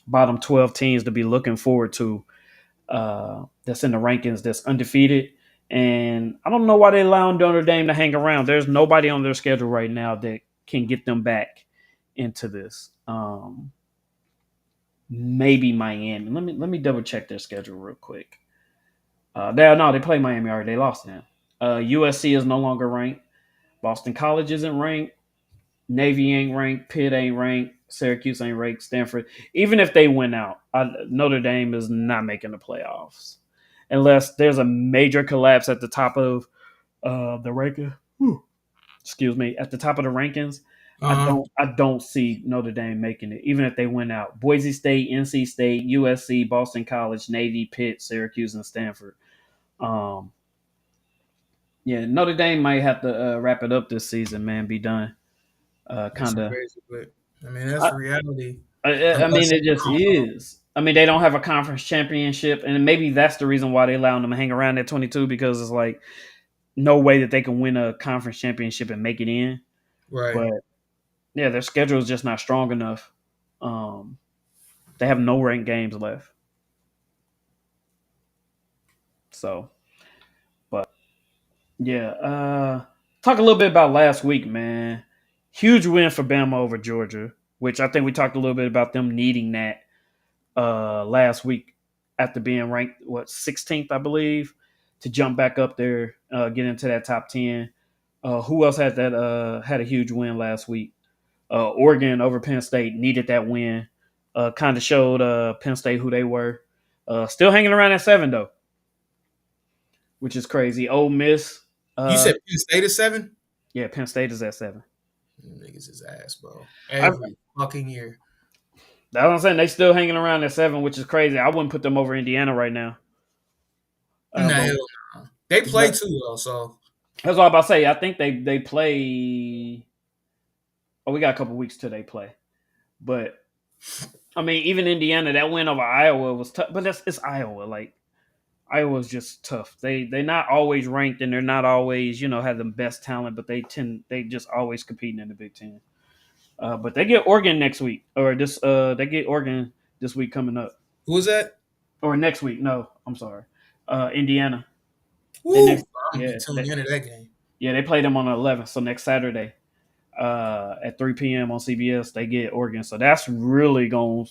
bottom 12 teams to be looking forward to. That's in the rankings. That's undefeated. And I don't know why they allowing Notre Dame to hang around. There's nobody on their schedule right now that can get them back into this. Maybe Miami. Let me double check their schedule real quick. They play Miami already. They lost to them. USC is no longer ranked. Boston College isn't ranked. Navy ain't ranked. Pitt ain't ranked. Syracuse ain't ranked. Stanford. Even if they win out, Notre Dame is not making the playoffs unless there's a major collapse at the top of the ranking. Excuse me, at the top of the rankings. I Uh-huh. don't I don't see Notre Dame making it, even if they win out. Boise State, NC State, USC, Boston College, Navy, Pitt, Syracuse, and Stanford. Um, yeah, Notre Dame might have to wrap it up this season, man. Be done. That's Kind of. crazy, but I mean that's I, the reality. I mean, Unless it just is. I mean, they don't have a conference championship, and maybe that's the reason why they allowing them to hang around at 22 because it's like no way that they can win a conference championship and make it in. right. But yeah, their schedule is just not strong enough. Um, they have no ranked games left. So, but yeah, talk a little bit about last week, man. Huge win for Bama over Georgia, which I think we talked a little bit about them needing that. last week after being ranked 16th, I believe, to jump back up there, get into that top 10. Who else had a huge win last week? Oregon over Penn State needed that win. Kind of showed Penn State who they were. Still hanging around at 7 though, which is crazy. Ole Miss, You uh, said Penn State is 7? yeah, Penn State is at 7. Niggas is ass, bro. I, Every fucking year. that's what I'm saying. They still hanging around at 7, which is crazy. I wouldn't put them over Indiana right now. Nah, But hell nah. They play too, though, so. that's what I'm about to say. I think they play. Oh, we got a couple weeks till they play. But I mean, even Indiana, that win over Iowa was tough. But it's Iowa. Like Iowa's just tough. They're not always ranked, and they're not always have the best talent. But they just always competing in the Big Ten. But they get Oregon next week, or this they get Oregon this week coming up, Who was that? or next week. No, I'm sorry, Indiana. They Woo! next, I'm going to yeah, be tuned into that game. yeah, they play them on the 11th, so next Saturday, at 3 p.m. on CBS, they get Oregon. So that's really going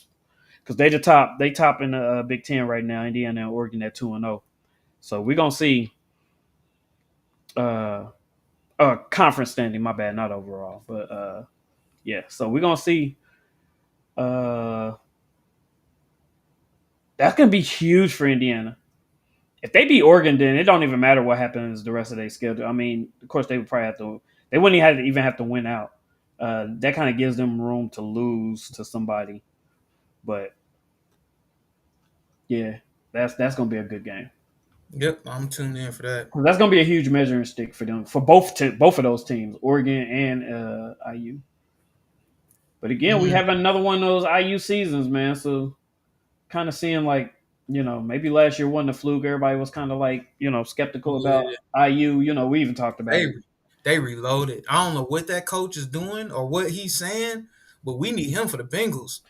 because they top in the Big Ten right now. Indiana and Oregon at 2-0. So we're gonna see uh, conference standing. My bad, not overall, but yeah. So we're gonna see. Uh, that's gonna be huge for Indiana. If they beat Oregon, then it don't even matter what happens the rest of their schedule. I mean, of course, they would probably have to. They wouldn't even have to win out. That kind of gives them room to lose to somebody. But yeah, that's gonna be a good game. Yep, I'm tuned in for that. That's gonna be a huge measuring stick for them for both of those teams, Oregon and IU. But again, we Mm, have another one of those IU seasons, man. So kind of seeing like maybe last year wasn't a fluke. Everybody was kind of like skeptical about yeah, IU. We even talked about they it, they reloaded. I don't know what that coach is doing or what he's saying, but we need him for the Bengals.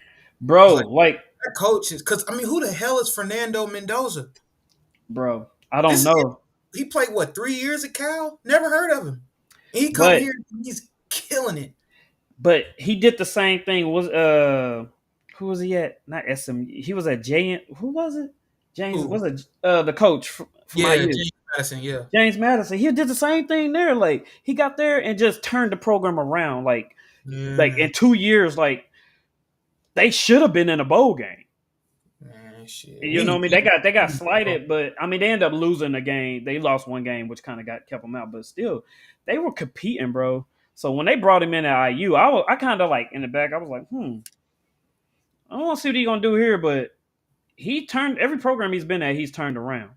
bro. Like Like, that coach is because I mean, who the hell is Fernando Mendoza? bro, I don't This is know, he played what 3 years at Cal? Never heard of him. And he come but here and he's killing it. he did the same thing. Was who was he at? Not SM. He was at J. Who was it? James Who? was it the coach from Yeah, IU? James Madison. Yeah, James Madison. He did the same thing there. Like he got there and just turned the program around. Like yeah, in 2 years, like they should have been in a bowl game. man. Shit, You know what I mean? They got bro. slighted, but I mean they ended up losing the game. They lost one game, which kind of kept them out. But still, they were competing, bro. So when they brought him in at IU, I kind of like in the back. I was like, I don't want to see what he's gonna do here, but he turned every program he's been at, he's turned around.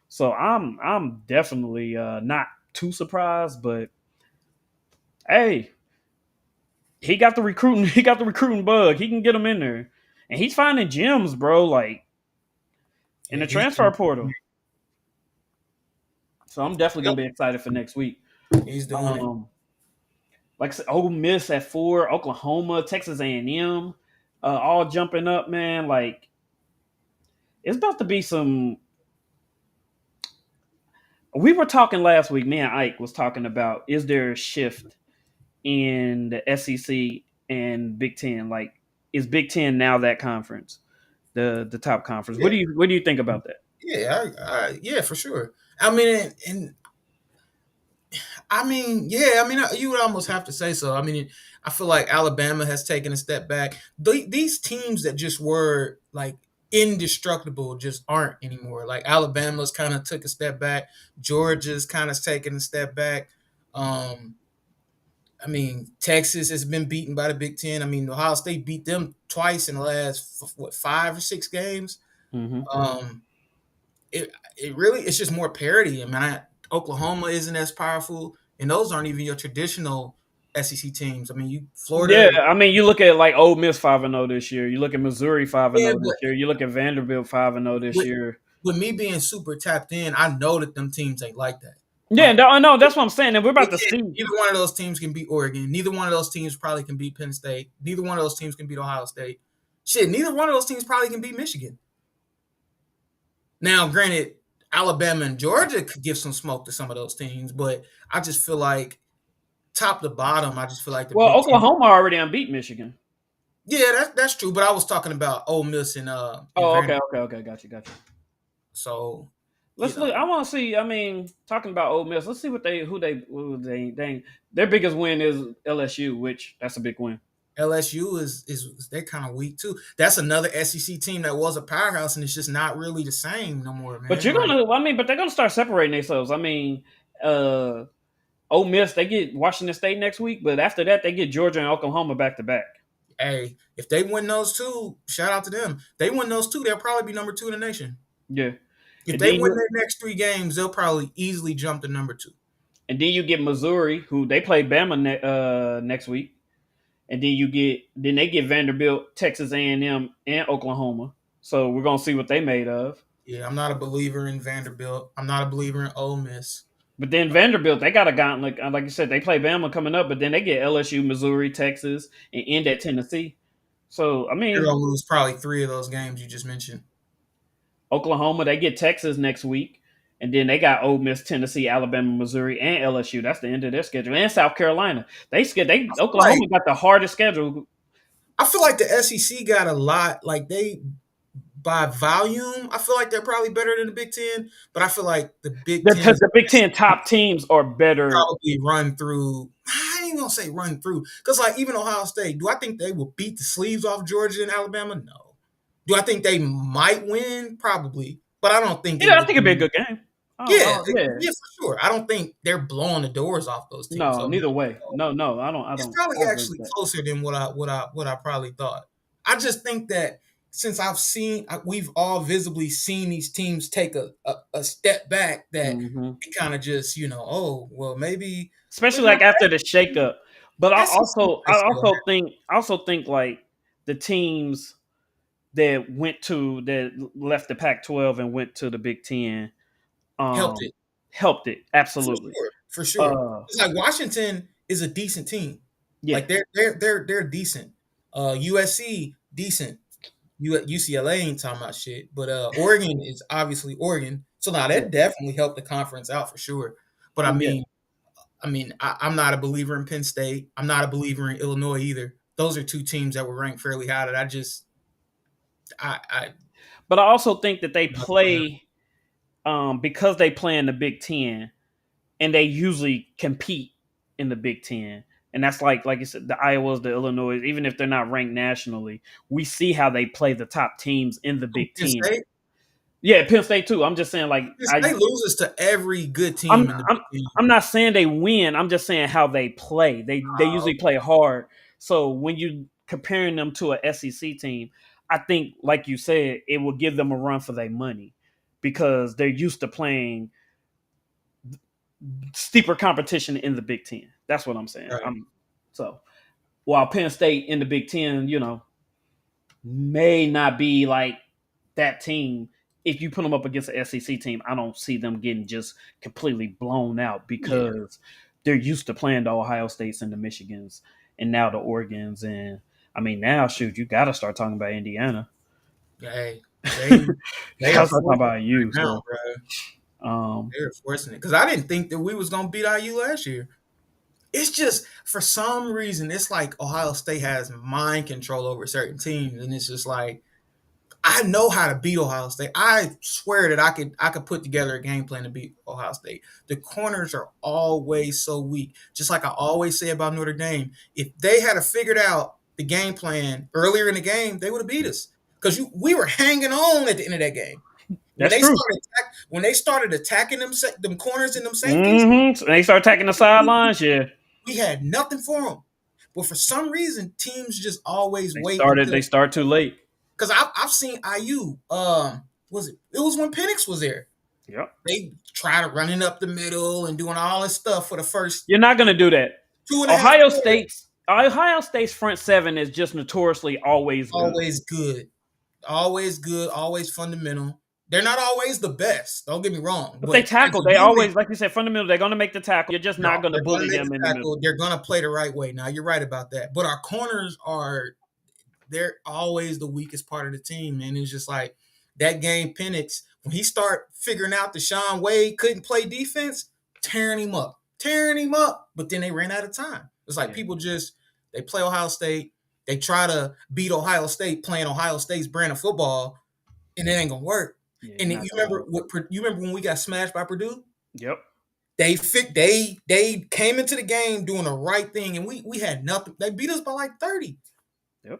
So I'm definitely not too surprised, but hey, he got the recruiting. He got the recruiting bug. He can get them in there, and he's finding gems, bro. Like in Yeah, the transfer portal. So I'm definitely yep, gonna be excited for next week. he's doing it. Um, like I said, Ole Miss at 4, Oklahoma, Texas A&M, all jumping up, man. Like it's about to be some. We were talking last week. Me and Ike was talking about is there a shift in the SEC and Big Ten? Like, is Big Ten now that conference, the top conference? Yeah, What do you think about that? yeah, yeah, for sure. I mean, and I mean, yeah, I mean, you would almost have to say so. I mean, I feel like Alabama has taken a step back. These teams that just were like indestructible just aren't anymore. Like Alabama's kind of took a step back. Georgia's kind of taken a step back. Um, I mean, Texas has been beaten by the Big Ten. I mean, Ohio State beat them twice in the last 5 or 6 games. Mm-hmm. Um, it really it's just more parity. I mean, Oklahoma isn't as powerful, and those aren't even your traditional SEC teams. I mean, you Yeah, Florida, I mean, you look at like Ole Miss 5-0 this year. You look at Missouri 5-0 yeah, this year. You look at Vanderbilt 5-0 this with, year. with me being super tapped in, I know that them teams ain't like that. Yeah, Like I know. That's what I'm saying. And we're they about to see. neither one of those teams can beat Oregon. Neither one of those teams probably can beat Penn State. Neither one of those teams can beat Ohio State. Shit, neither one of those teams probably can beat Michigan. Now, granted, Alabama and Georgia could give some smoke to some of those teams, but I just feel like top to bottom, I just feel like the Well, Big Ten. Oklahoma already unbeat Michigan. Yeah, that's true. But I was talking about Ole Miss and Oh, okay, Vanderbilt. okay, okay. Got you. So you Let's look. I know, want to see. I mean, talking about Ole Miss, let's see what their biggest win is LSU, which that's a big win. LSU is they're kind of weak too. That's another SEC team that was a powerhouse, and it's just not really the same no more, But man. you're Like, gonna, I mean, but they're gonna start separating themselves. I mean, uh, Ole Miss they get Washington State next week, but after that they get Georgia and Oklahoma back to back. hey, if they win those two, shout out to them. They win those two, they'll probably be number two in the nation. Yeah, If and they then win you their next three games, they'll probably easily jump to number two. and then you get Missouri, who they play Bama next week, and then they get Vanderbilt, Texas A&M, and Oklahoma. So we're gonna see what they made of. Yeah, I'm not a believer in Vanderbilt. I'm not a believer in Ole Miss. But then Vanderbilt, they got a gauntlet. Like you said, they play Bama coming up, but then they get LSU, Missouri, Texas, and end at Tennessee. So I They're mean, gonna lose probably three of those games you just mentioned. Oklahoma, they get Texas next week, and then they got Ole Miss, Tennessee, Alabama, Missouri, and LSU. That's the end of their schedule, and South Carolina. They Like Oklahoma got the hardest schedule. I feel like the SEC got a lot. Like they by volume, I feel like they're probably better than the Big Ten. But I feel like the Big Ten's The Big Ten top teams are better. probably run through. I ain't even gonna say run through because like even Ohio State, do I think they will beat the sleeves off Georgia and Alabama? No. Do I think they might win? Probably, but I don't think it Yeah, I would think it'd be a be. good game. Yeah, Yeah. yeah, for sure. I don't think they're blowing the doors off those teams. No, So neither way. No, I don't. it's probably I don't agree actually with that. closer than what I probably thought. I just think that since we've all visibly seen these teams take a step back, that Hmm. it kind of just oh well maybe, but Especially like after the shakeup. But SEC might still have. I also think like the teams that left the Pac-12 and went to the Big Ten Helped um it helped it for absolutely. sure, for sure. Uh, It's like Washington is a decent team, yeah, like they're decent. USC decent. UCLA ain't talking about shit, but Oregon is obviously Oregon. So now yeah, that definitely helped the conference out for sure. But yeah. I'm not a believer in Penn State. I'm not a believer in Illinois either. Those are two teams that were ranked fairly high that I But I also think that they not for them. play because they play in the Big Ten and they usually compete in the Big Ten. And that's like you said, the Iowas, the Illinois, even if they're not ranked nationally, we see how they play the top teams in the Big Penn Ten. State, Yeah, Penn State too. I'm just saying, like Penn State loses to every good I'm team in the I'm Big I'm not saying they win. I'm just saying how they play. They Ten. usually play hard. So when you comparing them to a SEC team, I think, like you said, it will give them a run for their money because they're used to playing steeper competition in the Big Ten. That's what I'm saying. Right. So while Penn State in the Big Ten, may not be like that team. If you put them up against an SEC team, I don't see them getting just completely blown out Yeah. because they're used to playing the Ohio States and the Michigans and now the Oregons. And I mean, now, shoot, you got to start talking about Indiana. Hey, You they got are to start talking forcing about it right you. now, So, bro. um, They're forcing it because I didn't think that we was gonna beat IU last year. It's just for some reason it's like Ohio State has mind control over certain teams, and it's just like I know how to beat Ohio State. I swear that I could put together a game plan to beat Ohio State. The corners are always so weak. Just like I always say about Notre Dame, if they had figured out the game plan earlier in the game, they would have beat us because we were hanging on at the end of that game. When that's they true. started attacking them corners and them safeties, So they start attacking the sidelines. Yeah, we had nothing for them. But for some reason, teams just always they wait started. until They start too late. because I've seen IU. Was it? It was when Penix was there. Yep. They tried running up the middle and doing all this stuff for the first You're not going to do that. two and a half quarters. Ohio State's front seven is just notoriously always good. Always good, always good, always fundamental. They're not always the best. Don't get me wrong, But they but as tackle. a They unit, always, like you said, fundamental. They're going to make the tackle. You're just no, not going to they're going bully to make them the in the middle. tackle. They're going to play the right way. Now you're right about that. But our corners are they're always the weakest part of the team, man. It's just like that game, Penix, when he start figuring out that Sean Wade couldn't play defense, tearing him up. But then they ran out of time. It's like Yeah. people just they play Ohio State. they try to beat Ohio State playing Ohio State's brand of football, and it ain't gonna work. Yeah, And then not you gonna remember work. you remember when we got smashed by Purdue? Yep. They came into the game doing the right thing, and we had nothing. They beat us by like 30. Yep.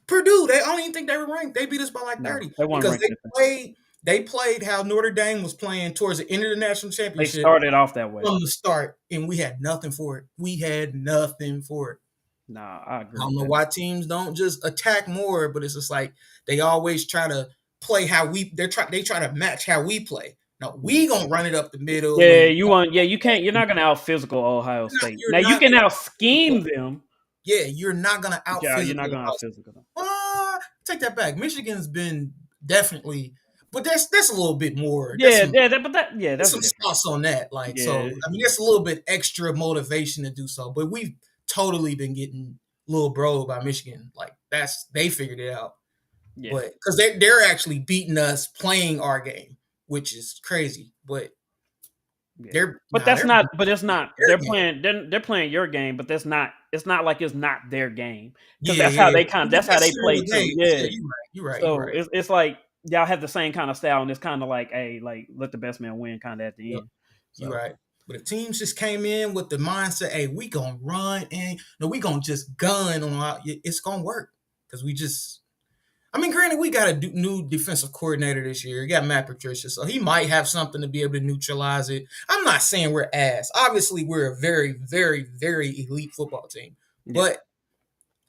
Purdue, they I don't even think they were ranked. They beat us by like No, 30 they weren't because ranked. they played how Notre Dame was playing towards the end of the national They championship started off that way. from the start, and we had nothing for it. We had nothing for it. Nah, I I agree don't with know that. why teams don't just attack more, but it's just like they always try to play how they try to match how we play. No, we gonna run it up the middle Yeah, and you want. Yeah, you can't. You're not gonna out physical Ohio State. you're Now you not can gonna out scheme them. yeah, you're not gonna But out yeah, you're not physical gonna out us. physical them. Take that back. Michigan's been definitely, but that's a little bit more. Yeah, yeah, but There's that's some different. sauce on that. Like Yeah, so, I mean, that's a little bit extra motivation to do so. But we've totally been getting little bro by Michigan. Like they figured it out. yeah, But because they're actually beating us playing our game, which is crazy. But yeah. they're But nah, that's they're not. beating But it's not. their They're game. playing. They're playing your game. But that's not. It's not like it's not their game because Yeah, that's yeah, how yeah. they kind. That's how That's they still play the too. game. Yeah, Yeah. you're right. You're right. You're So right. it's like y'all have the same kind of style, and it's kind of like, hey, like let the best man win, kind of at the Yep. end. You're So right. But if teams just came in with the mindset, hey, we gonna run and no, we gonna just gun on our, it's gonna work because we just. I mean, granted, we got a new defensive coordinator this year. We got Matt Patricia, so he might have something to be able to neutralize it. I'm not saying we're ass. Obviously, we're a very, very, very elite football team, yeah, but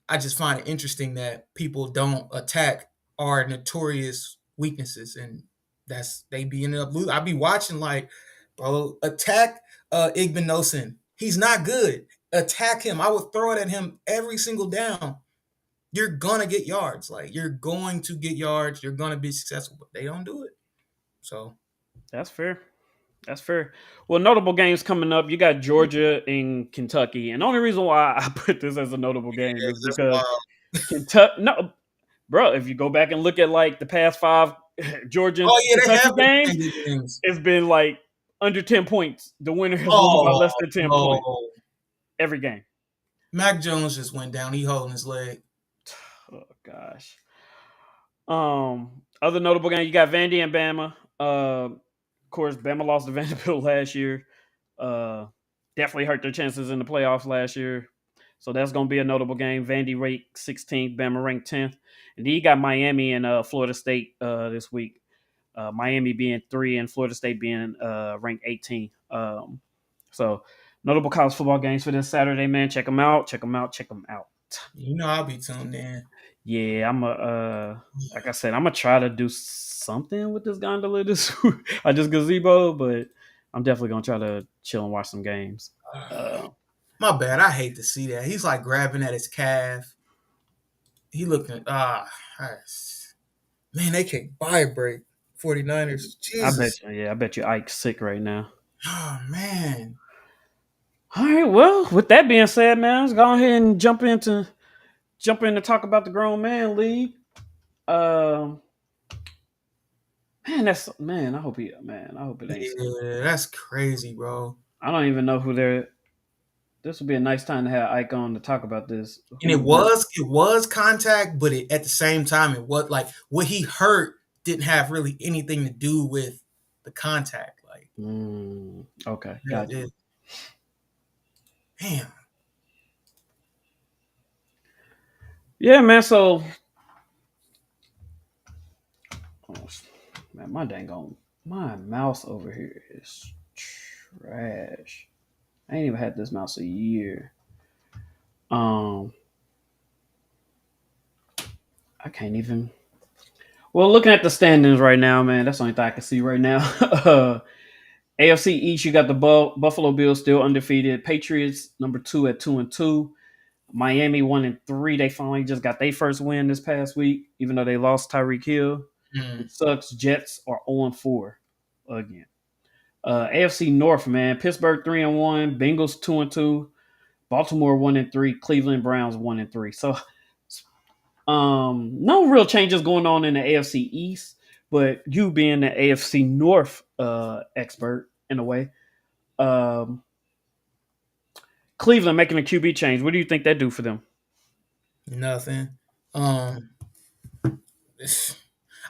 I just find it interesting that people don't attack our notorious weaknesses, and that's they be ended up losing. I be watching like, bro, attack Igbenogson. He's not good. Attack him. I would throw it at him every single down. You're gonna get yards. Like you're going to get yards. You're gonna be successful, but they don't do it. So that's fair. That's fair. Well, notable games coming up. You got Georgia and Kentucky, and the only reason why I put this as a notable game yeah, is that's because wild. Kentucky. No, bro. If you go back and look at like the past five Georgia and Oh yeah, they Kentucky have been games, changing things. it's been like under 10 points. The winner has won by Oh less than 10 points no, every game. Mac Jones just went down. He holding his leg. Oh gosh. Other notable game, you got Vandy and Bama. Of course, Bama lost to Vanderbilt last year. Uh, Definitely hurt their chances in the playoffs last year. So that's going to be a notable game. Vandy ranked 16th, Bama ranked 10th. And then you got Miami and Florida State this week. Miami being 3 and Florida State being ranked 18. So notable college football games for this Saturday, man. Check them out. Check them out. Check them out. You know I'll be tuned in. Yeah, like I said, I'm gonna try to do something with this gondola this week. I just gazebo, but I'm definitely gonna try to chill and watch some games. Uh, My bad. I hate to see that. He's like grabbing at his calf. He looking man, they can't buy a break. 49ers. Jesus. I bet you Ike's sick right now. Oh man. All right, well, with that being said, man, let's go ahead and jump in to talk about the grown man league. Um, man. I hope it ain't so. Yeah, that's crazy, bro. I don't even know who they're. This would be a nice time to have Ike on to talk about this. And it was contact, but at the same time, it was like what he hurt didn't have really anything to do with the contact. Like, Okay, yeah, gotcha. Damn. Yeah, man. So, oh, man, my mouse over here is trash. I ain't even had this mouse a year. Um, I can't even. Well, looking at the standings right now, man, that's the only thing I can see right now. AFC East, you got the Buffalo Bills still undefeated. Patriots number 2 at 2-2. Miami 1-3. They finally just got their first win this past week, even though they lost Tyreek Hill. Which sucks. Jets are 0-4 again. AFC North, man. Pittsburgh 3-1. Bengals 2-2. Baltimore 1-3. Cleveland Browns 1-3. So, no real changes going on in the AFC East. But you being the AFC North expert in a way, Cleveland making a QB change. What do you think that do for them? Nothing. Um,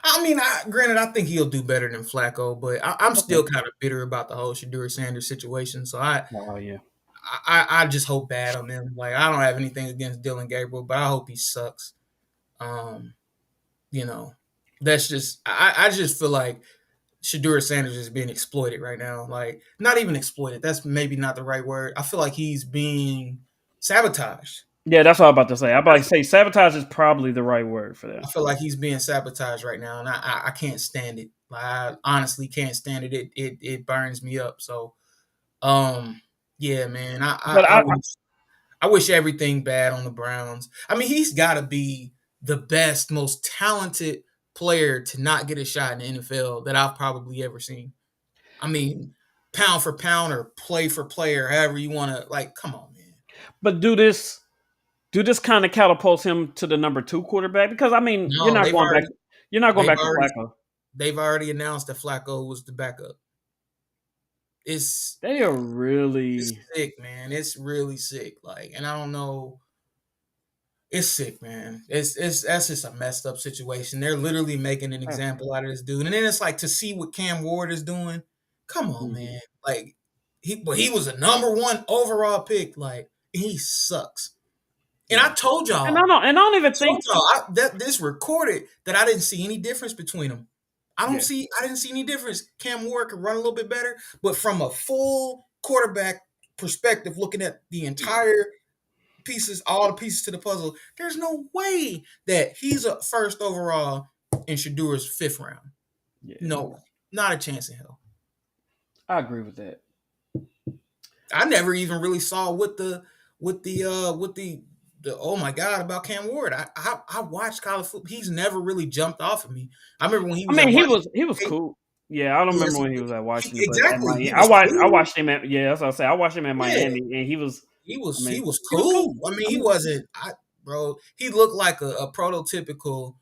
I mean, granted, I think he'll do better than Flacco, but I'm Okay. still kind of bitter about the whole Shadur Sanders situation. So Oh yeah. I just hope bad on him. Like I don't have anything against Dylan Gabriel, but I hope he sucks. Um, you know, that's just I just feel like Shadur Sanders is being exploited right now. Like not even exploited. That's maybe not the right word. I feel like he's being sabotaged. Yeah, that's what I'm about to say. I'm about to say sabotage is probably the right word for that. I feel like he's being sabotaged right now, and I can't stand it. Like, I honestly can't stand it. It burns me up. So, um, yeah, man, But I wish everything bad on the Browns. I mean, he's got to be the best, most talented player to not get a shot in the NFL that I've probably ever seen. I mean, pound for pound or play for player, however you want to. Like, come on, man. but do this kind of catapults him to the number two quarterback? Because I mean, you're No, not going back. You're not going they've back to already Flacco. they've already announced that Flacco was the backup. It's They are it's really sick, man. It's really sick. Like, and I don't know. It's sick, man. It's that's just a messed up situation. They're literally making an example out of this dude, and then it's like to see what Cam Ward is doing. Come on, Mhm. man. Like he was a number one overall pick. Like he sucks. And Yeah, and I don't I even told think. y'all that this recorded that I didn't see any difference between them. Yeah, I didn't see any difference. Cam Ward could run a little bit better, but from a full quarterback perspective, looking at the entire pieces, all the pieces to the puzzle, there's no way that he's a first overall and Shadur's fifth round. yeah, No way. Not a chance in hell. I agree with that. I never even really saw what the oh my god about Cam Ward. I watched college football. He's never really jumped off of me. I remember when he I was mean, at Washington he was State. cool. Yeah, I don't Yes, remember when he was at Washington, but at exactly. Miami, He was I cool. watched him at that's what I say. I watched him at Yeah, Miami, and he was. I he mean, was he was cool. cool. I mean, I he mean, wasn't. Bro, he looked like a prototypical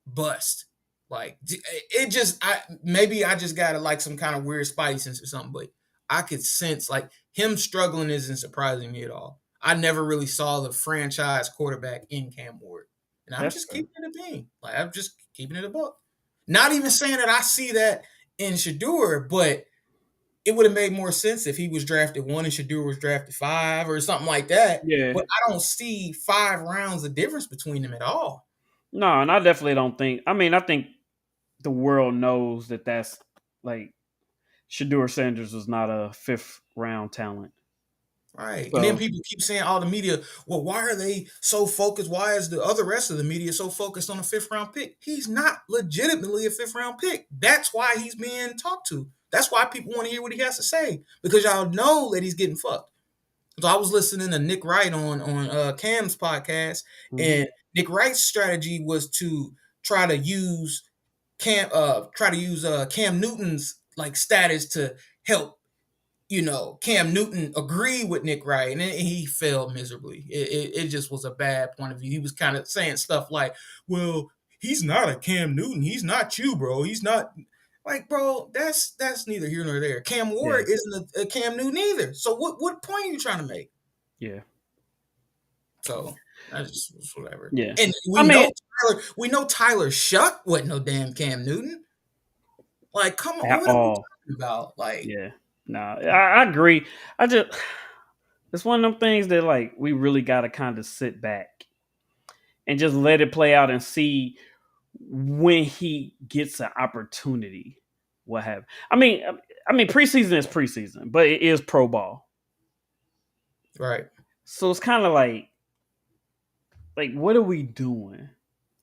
bust. Like it just I maybe I just got like some kind of weird spidey sense or something, but I could sense like him struggling isn't surprising me at all. I never really saw the franchise quarterback in Cam Ward. And I'm that's just fair. keeping it a bean. Like I'm just keeping it a buck. Not even saying that I see that in Shadur, but it would have made more sense if he was drafted one and Shadur was drafted five or something like that. Yeah, But I don't see 5 rounds of difference between them at all. no, and I definitely don't think. I mean, I think the world knows that that's like Shadur Sanders was not a fifth round talent. Right. And then So people keep saying all the media, well, why are they so focused? Why is the other rest of the media so focused on a fifth round pick? He's not legitimately a fifth round pick. That's why he's being talked to. That's why people want to hear what he has to say. Because y'all know that he's getting fucked. So I was listening to Nick Wright on Cam's podcast, mhm. and Nick Wright's strategy was to try to use Cam Newton's like status to help Cam Newton agreed with Nick Wright, and he failed miserably. It just was a bad point of view. He was kind of saying stuff like, "Well, he's not a Cam Newton. He's not you, bro. He's not." Like, bro, that's neither here nor there. Cam Yeah, Ward isn't a Cam Newton either. So what point are you trying to make? yeah, So that's just whatever. yeah. And I mean, We know Tyler Shuck wasn't no damn Cam Newton. Like, come on, at what are we all. talking about? Like, Yeah, no, I agree. I just it's one of them things that like we really got to kind of sit back and just let it play out and see when he gets an opportunity. What have I mean, preseason is preseason, but it is pro ball, right. so it's kind of like what are we doing?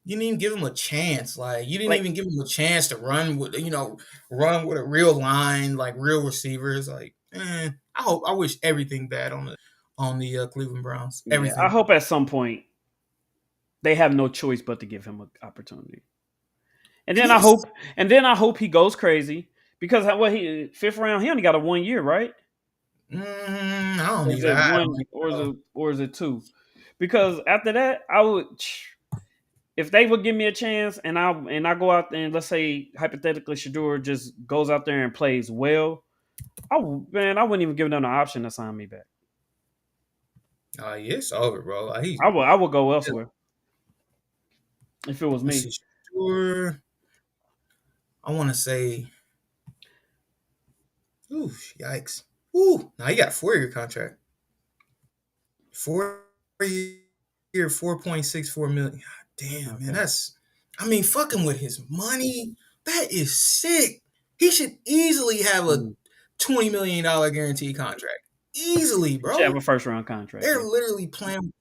You didn't even give him a chance. Like you didn't Like, even give him a chance to run with a real line, like real receivers. Like, I wish everything bad on the Cleveland Browns. yeah, I Everything. hope at some point they have no choice but to give him an opportunity. And then I He's, hope, he goes crazy because what he fifth round, he only got a 1 year, right? I don't Or is even. it I one, don't even know. or is it two? Because after that, I would, if they would give me a chance, and I go out there and let's say hypothetically Shadur just goes out there and plays well, I wouldn't even give them the option to sign me back. Yeah, it's over, bro. Like, I would go elsewhere. if it was Let's me. see. Sure. I want to say, ooh, yikes. Ooh, now you got a 4 year contract. 4 year, 4.64 million. God damn, man, Okay. that's. I mean, fucking with his money, that is sick. He should easily have a Mm. $20 million guaranteed contract. Easily, He should have bro. a first round contract. They're Yeah. literally playing.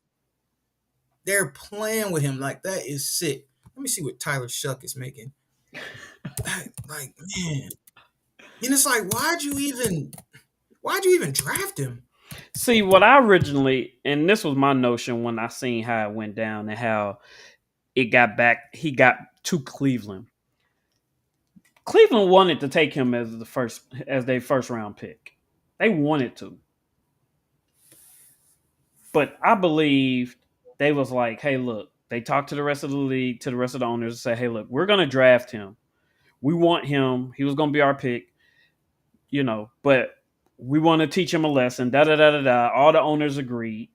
They're playing with him like that is sick. Let me see what Tyler Shuck is making. That, like, man, and it's like, why'd you even draft him? See, what I originally, and this was my notion when I seen how it went down and how it got back, he got to Cleveland. Cleveland wanted to take him as their first round pick. They wanted to, but I believe they was like, hey, look, they talked to the rest of the league, to the rest of the owners, and say, hey, look, we're gonna draft him. We want him. He was gonna be our pick, but we want to teach him a lesson. Da da da da da. All the owners agreed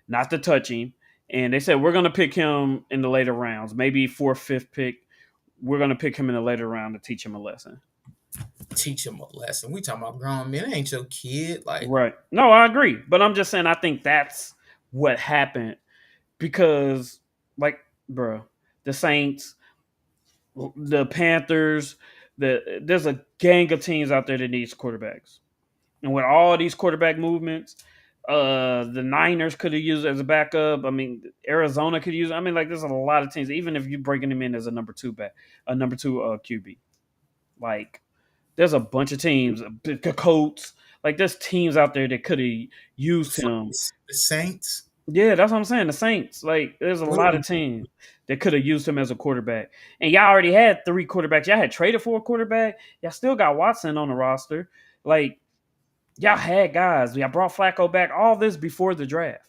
not to touch him. And they said, we're going to pick him in the later rounds, maybe fourth, fifth pick. We're going to pick him in the later round to teach him a lesson. Teach him a lesson. We talking about grown men. It ain't your kid. Like, Right. No, I agree. But I'm just saying, I think that's what happened because, like, bro, the Saints, the Panthers, there's a gang of teams out there that needs quarterbacks. And with all these quarterback movements, the Niners could have used it as a backup. I mean, Arizona could use it. I mean, like there's a lot of teams. Even if you're breaking him in as a number two QB, like there's a bunch of teams. The Colts, like there's teams out there that could have used him. the Saints. Yeah, that's what I'm saying. The Saints, like there's a What are lot we? of teams that could have used him as a quarterback. And y'all already had three quarterbacks. Y'all had traded for a quarterback. Y'all still got Watson on the roster. Like y'all had guys. Y'all brought Flacco back. All this before the draft.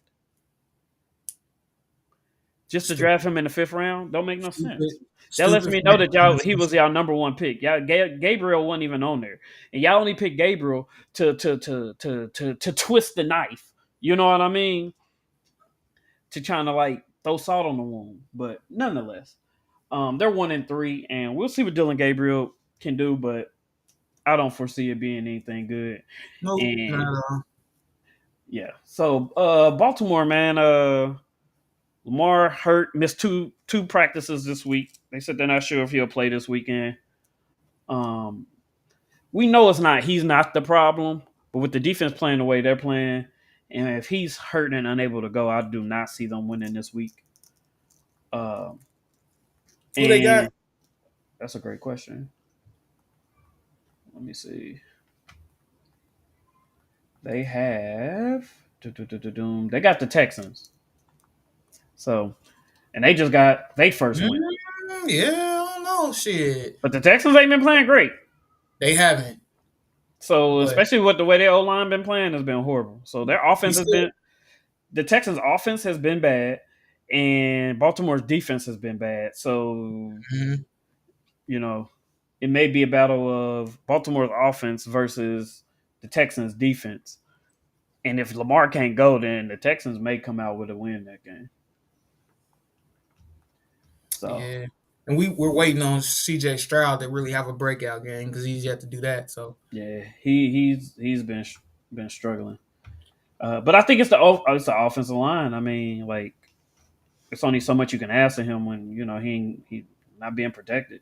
Just to Stupid, draft him in the fifth round don't make no stupid, sense. That lets stupid me know front that y'all he office. was y'all number one pick. Y'all Gabriel wasn't even on there, and y'all only picked Gabriel to twist the knife. You know what I mean? To trying to like throw salt on the wound. But nonetheless, they're 1-3, and we'll see what Dylan Gabriel can do. But I don't foresee it being anything good. Nope, not And at all. yeah, so Baltimore, man, Lamar hurt, missed two practices this week. They said they're not sure if he'll play this weekend. Um, we know he's not the problem, but with the defense playing the way they're playing, and if he's hurt and unable to go, I do not see them winning this week. Um, Who they got? and that's a great question. Let me see. They have they got the Texans. So and they just got their first win. Yeah, I don't know. Shit, But the Texans ain't been playing great. they haven't. So But especially with the way their O line been playing has been horrible. So their we offense has still. been the Texans' offense has been bad, and Baltimore's defense has been bad. So Mhm. you know, it may be a battle of Baltimore's offense versus the Texans' defense. And if Lamar can't go, then the Texans may come out with a win that game. So Yeah, and we're waiting on C.J. Stroud to really have a breakout game because he's yet to do that. So yeah, he's been struggling. But I think it's the offensive line. I mean, like it's only so much you can ask of him when he not being protected.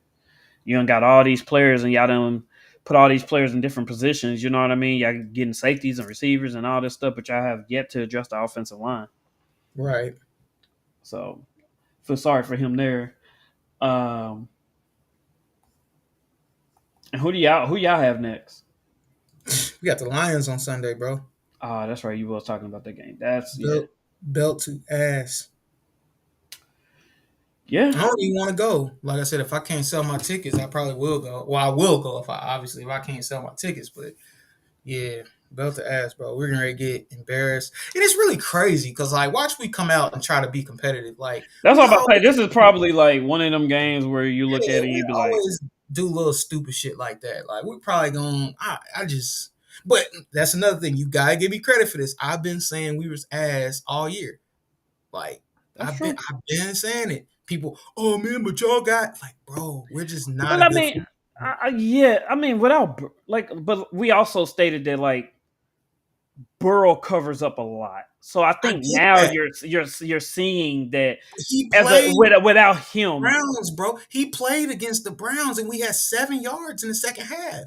You done got all these players and y'all done put all these players in different positions. You know what I mean? Y'all getting safeties and receivers and all this stuff, but y'all have yet to adjust the offensive line. right, So feel sorry for him there. Um, and who y'all have next? we got the Lions on Sunday, bro. Ah, that's right. You was talking about that game. That's yeah, Belt to ass. yeah. I don't even want to go. Like I said, if I can't sell my tickets, I probably will go. Well, I will go if I can't sell my tickets. But yeah, belt to ass, bro. We're gonna get embarrassed, and it's really crazy because like, watch we come out and try to be competitive. Like That's we all I'm about to say. always, This is probably like one of them games where you look yeah, at it and we you be like, always do little stupid shit like that. Like we probably gonna. I just. But that's another thing. You gotta give me credit for this. I've been saying we was ass all year. Like "That's true." I've been saying it. people, oh man, but y'all got like, bro, we're just not But a I good mean, football. yeah, I mean, but we also stated that like Burrow covers up a lot. So I I think get now that. you're seeing that He as a played without him, Browns, bro. He played against the Browns, and we had 7 yards in the second half.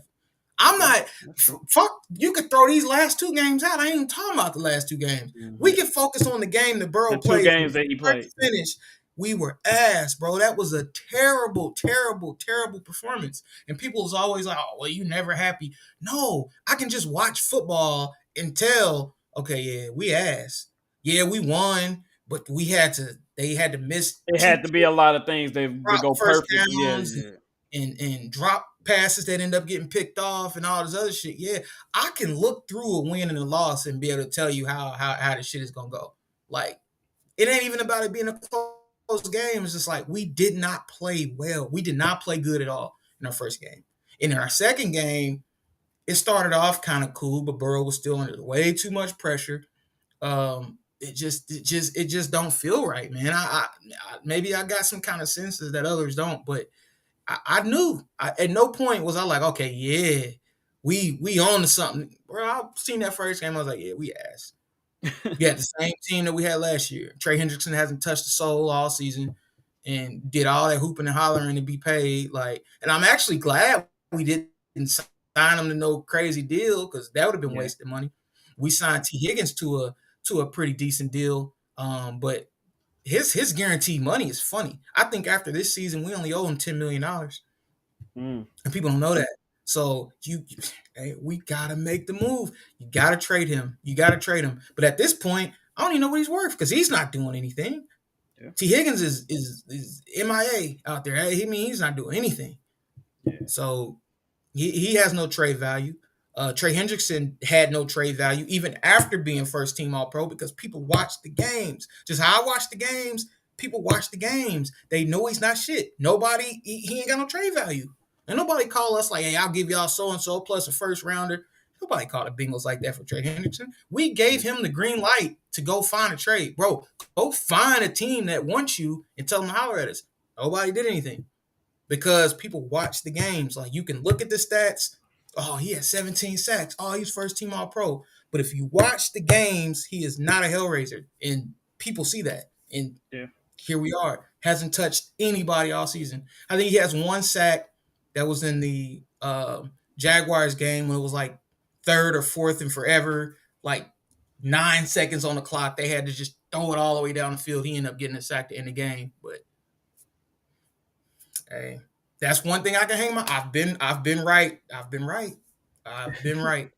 I'm yeah, not that's true. fuck. You could throw these last two games out. I ain't even talking about the last two games. We Hmm. can focus on the game that Burrow The two played from games that he start played. to finish. We were ass, bro. That was a terrible, terrible, terrible performance. And people was always like, "Oh, well, you never happy." No, I can just watch football and tell. Okay, yeah, we ass. Yeah, we won, but we had to. They had to miss It two had to be a lot of things that drop go first perfect. Yeah, downs yeah, and drop passes that end up getting picked off and all this other shit. Yeah, I can look through a win and a loss and be able to tell you how the shit is gonna go. Like it ain't even about it being a close game. It's just like we did not play well. We did not play good at all in our first game. In our second game, it started off kind of cool, but Burrow was still under way too much pressure. It just don't feel right, man. Maybe I got some kind of senses that others don't, but I knew. At no point was I like, okay, yeah, we on to something. Bro, I seen that first game. I was like, yeah, we ass. We had the same team that we had last year. Trey Hendrickson hasn't touched the soul all season and did all that hooping and hollering to be paid. Like, and I'm actually glad we didn't sign him to no crazy deal because that would have been yeah. wasted money. We signed T. Higgins to a pretty decent deal, but his guaranteed money is funny. I think after this season, we only owe him $10 million, Mm, and people don't know that. So hey, we gotta make the move. You gotta trade him. You gotta trade him. But at this point, I don't even know what he's worth because he's not doing anything. yeah, T. Higgins is MIA out there. He's not doing anything. yeah, So he has no trade value. Trey Hendrickson had no trade value even after being first team All Pro because people watch the games. Just how I watch the games, people watch the games. They know he's not shit. Nobody, he ain't got no trade value. And nobody call us like, hey, I'll give y'all so and so plus a first rounder. Nobody called the Bengals like that for Trey Hendrickson. We gave him the green light to go find a trade. Bro, go find a team that wants you and tell them to holler at us. Nobody did anything because people watch the games. Like you can look at the stats. Oh, he had 17 sacks. Oh, he's first team All Pro. But if you watch the games, he is not a hellraiser, and people see that. And yeah. here we are. Hasn't touched anybody all season. I think he has one sack that was in the Jaguars game when it was like third or fourth and forever, like 9 seconds on the clock. They had to just throw it all the way down the field. He ended up getting a sack to end the game, but hey, that's one thing I can hang my. I've been right. I've been right. I've been right.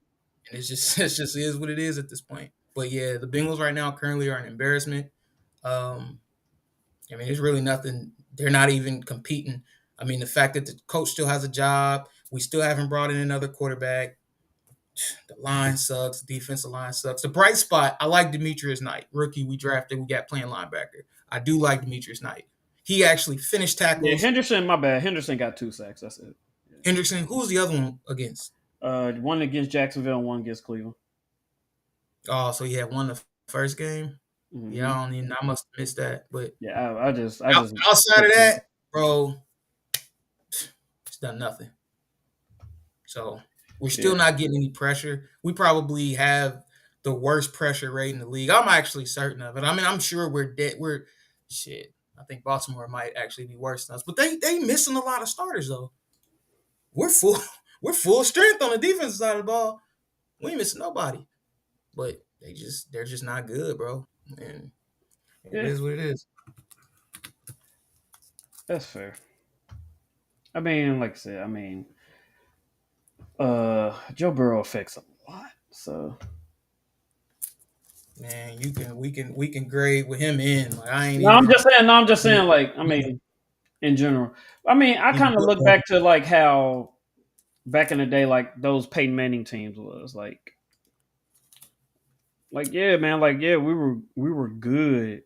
And it's just is what it is at this point. But yeah, the Bengals right now currently are an embarrassment. Um, I mean, there's really nothing. They're not even competing. I mean, the fact that the coach still has a job, we still haven't brought in another quarterback. The line sucks. The defensive line sucks. The bright spot, I like Demetrius Knight, rookie we drafted. We got playing linebacker. I do like Demetrius Knight. He actually finished Yeah, tackles. Henderson, my bad. Henderson got 2 sacks. That's it. Hendrickson, who's the other one against? One against Jacksonville, and one against Cleveland. Oh, so he had won the first game. Yeah, Hmm. I must have missed that. But Yeah, I just outside of that, bro, it's done nothing. So we're yeah, still not getting any pressure. We probably have the worst pressure rate in the league. I'm actually certain of it. I mean, I'm sure we're dead. We're shit. I think Baltimore might actually be worse than us, but they missing a lot of starters though. We're full we're full strength on the defensive side of the ball. We ain't missing nobody, but they're just not good, bro. And it yeah. is what it is. That's fair. I mean, like I said, I mean, Joe Burrow affects a lot. So Man, we can grade with him in. Like I ain't no, I'm even. just saying. No, I'm just saying. Like, I mean, in general. I mean, I kind of look back to like how back in the day, like those Peyton Manning teams was like yeah, man, like yeah, we were good,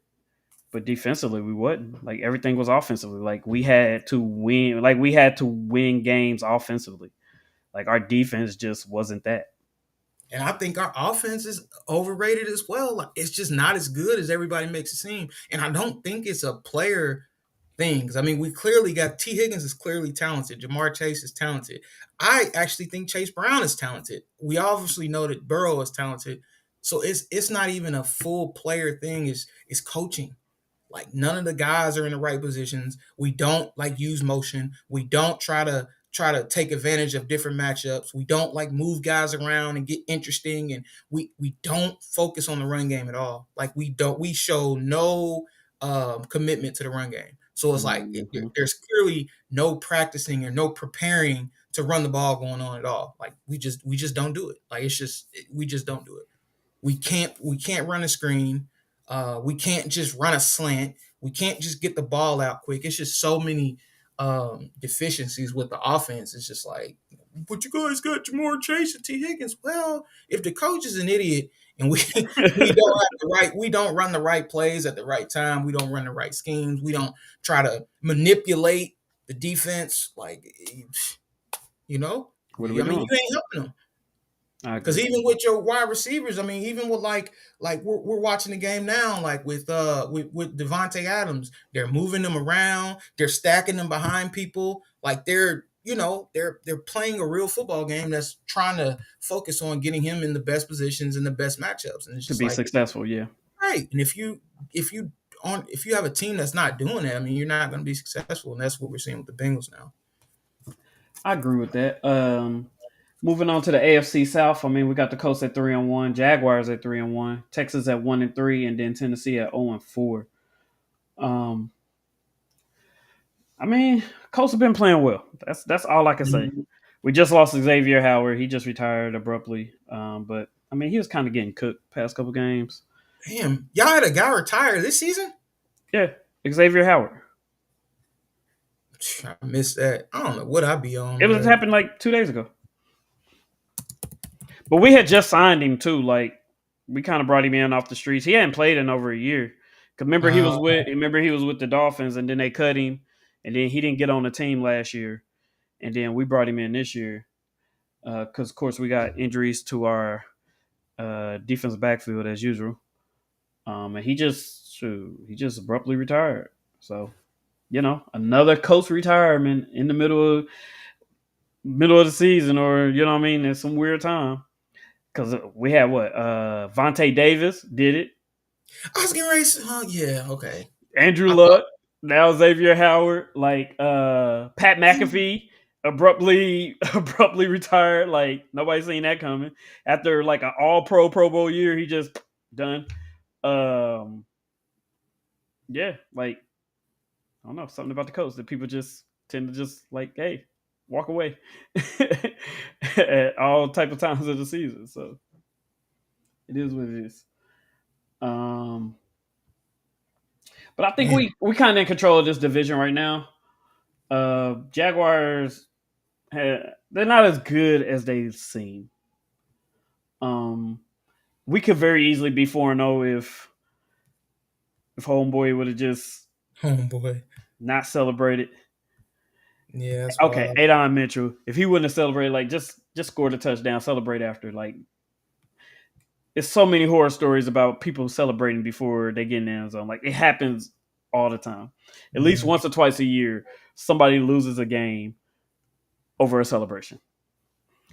but defensively we wasn't. Like everything was offensively. Like we had to win games offensively. Like our defense just wasn't that. And I think our offense is overrated as well. Like it's just not as good as everybody makes it seem. And I don't think it's a player things. I mean, we clearly got T. Higgins is clearly talented. Jamar Chase is talented. I actually think Chase Brown is talented. We obviously know that Burrow is talented. So it's not even a full player thing. It's coaching. Like none of the guys are in the right positions. We don't like use motion. We don't try to take advantage of different matchups. We don't like move guys around and get interesting, and we don't focus on the run game at all. Like we show no commitment to the run game. So it's like Mm-hmm. there's clearly no practicing or no preparing to run the ball going on at all. Like we just don't do it. Like we just don't do it. We can't run a screen. We can't just run a slant. We can't just get the ball out quick. It's just so many deficiencies with the offense. It's just like, but you guys got Jamar Chase and T. Higgins. Well, if the coach is an idiot and we don't run the right plays at the right time. We don't run the right schemes. We don't try to manipulate the defense. Like, you know, I What are we mean, doing? you ain't helping them. I Because agree. even with your wide receivers, I mean, even with like we're watching the game now, like with Devontae Adams, they're moving them around, they're stacking them behind people, like they're playing a real football game that's trying to focus on getting him in the best positions and the best matchups, and it's To just be like successful, yeah. right. And if you have a team that's not doing that, I mean, you're not going to be successful, and that's what we're seeing with the Bengals now. I agree with that. Moving on to the AFC South, I mean, we got the Colts at 3-1, Jaguars at 3-1, Texas at 1-3, and then Tennessee at 0-4. Um, I mean, Colts have been playing well. That's all I can say. Mhm. We just lost Xavier Howard. He just retired abruptly. But I mean, he was kind of getting cooked past couple games. Damn, y'all had a guy retire this season. Yeah, Xavier Howard. I missed that. I don't know what I'd be on, It was but happened like 2 days ago. But we had just signed him too. Like we kind of brought him in off the streets. He hadn't played in over a year. Cause uh, remember he was with the Dolphins, and then they cut him, and then he didn't get on the team last year, and then we brought him in this year. Because of course we got injuries to our defensive backfield as usual. And he just abruptly retired. So another coach retirement in the middle of the season, or what I mean, in some weird time. Because we had what Vontae Davis did it, I was getting ready. Oh yeah, okay. Andrew I thought Luck, now Xavier Howard, like Pat McAfee abruptly retired. Like nobody seen that coming. After like an All Pro Bowl year, he just done. Um, yeah, like I don't know, something about the coach that people just tend to just like, hey, walk away at all type of times of the season. So it is what it is. Um, but I think man, we kind of in control of this division right now. Jaguars, they're not as good as they seem. Um, we could very easily be 4-0 if Homeboy would have just homeboy. not celebrated. Yeah, that's Okay, wild. Adon Mitchell, if he wouldn't have celebrated, like just scored a touchdown, celebrate after. Like, it's so many horror stories about people celebrating before they get in the end zone. Like, it happens all the time. At least Mhm. once or twice a year, somebody loses a game over a celebration.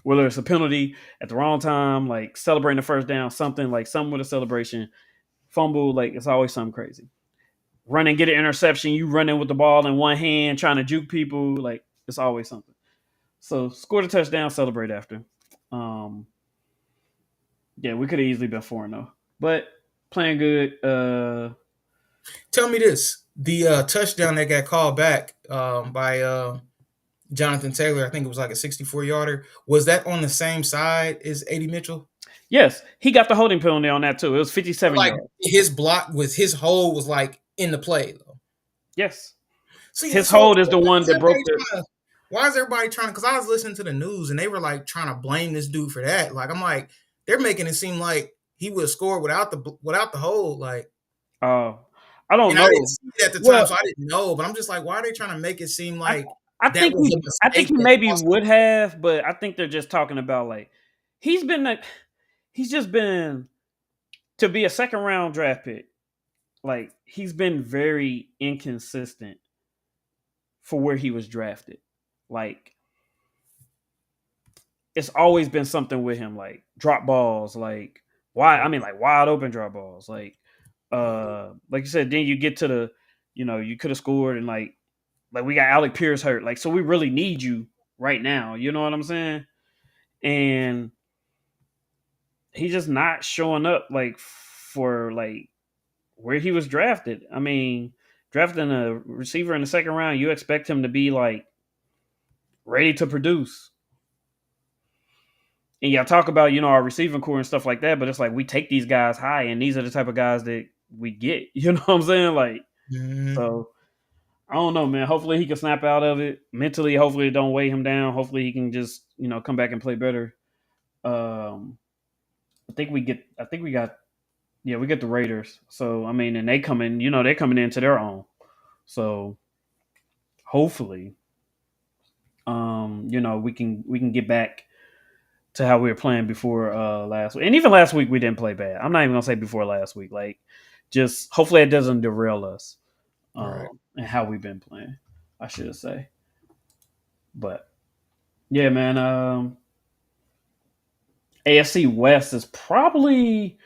Whether it's a penalty at the wrong time, like celebrating the first down, something with a celebration, fumble, like it's always something crazy. Run and get an interception, you running with the ball in one hand, trying to juke people, like it's always something. So score the touchdown, celebrate after. Um, yeah, we could have easily been 4-0, but playing good. Tell me this: the touchdown that got called back by Jonathan Taylor, I think it was like a 64-yarder. Was that on the same side as A.D. Mitchell? Yes, he got the holding penalty on that too. It was Or 57 like yards. his block was his hole was like in the play though. Yes, See, his so hold is the one that broke the. why is everybody trying? Because I was listening to the news and they were like trying to blame this dude for that. Like I'm like, they're making it seem like he would have scored without the hold. Like, Uh, I don't and I didn't know. see it at the time, Well, so I didn't know. But I'm just like, why are they trying to make it seem I like I that think was a he mistake that maybe cost would have, but I think they're just talking about like he's been like he's just been to be a second round draft pick. Like he's been very inconsistent for where he was drafted. Like it's always been something with him, like drop balls, like why I mean like wide open drop balls. Like you said, then you get to the, you could have scored and like we got Alec Pierce hurt. Like, so we really need you right now. You know what I'm saying? And he's just not showing up like for like where he was drafted. I mean, drafting a receiver in the second round, you expect him to be like ready to produce. And y'all talk about, our receiving core and stuff like that, but it's like we take these guys high and these are the type of guys that we get. You know what I'm saying? Like, Mm-hmm. so I don't know, man. Hopefully he can snap out of it mentally. Hopefully it don't weigh him down. Hopefully he can just, come back and play better. Um, I think we got, yeah, we get the Raiders. So I mean, and they come in, they're coming into their own. So hopefully, we can get back to how we were playing before last week. And even last week we didn't play bad. I'm not even gonna say before last week. Like, just hopefully it doesn't derail us Right. and how we've been playing. I should say, but yeah, man. AFC West is probably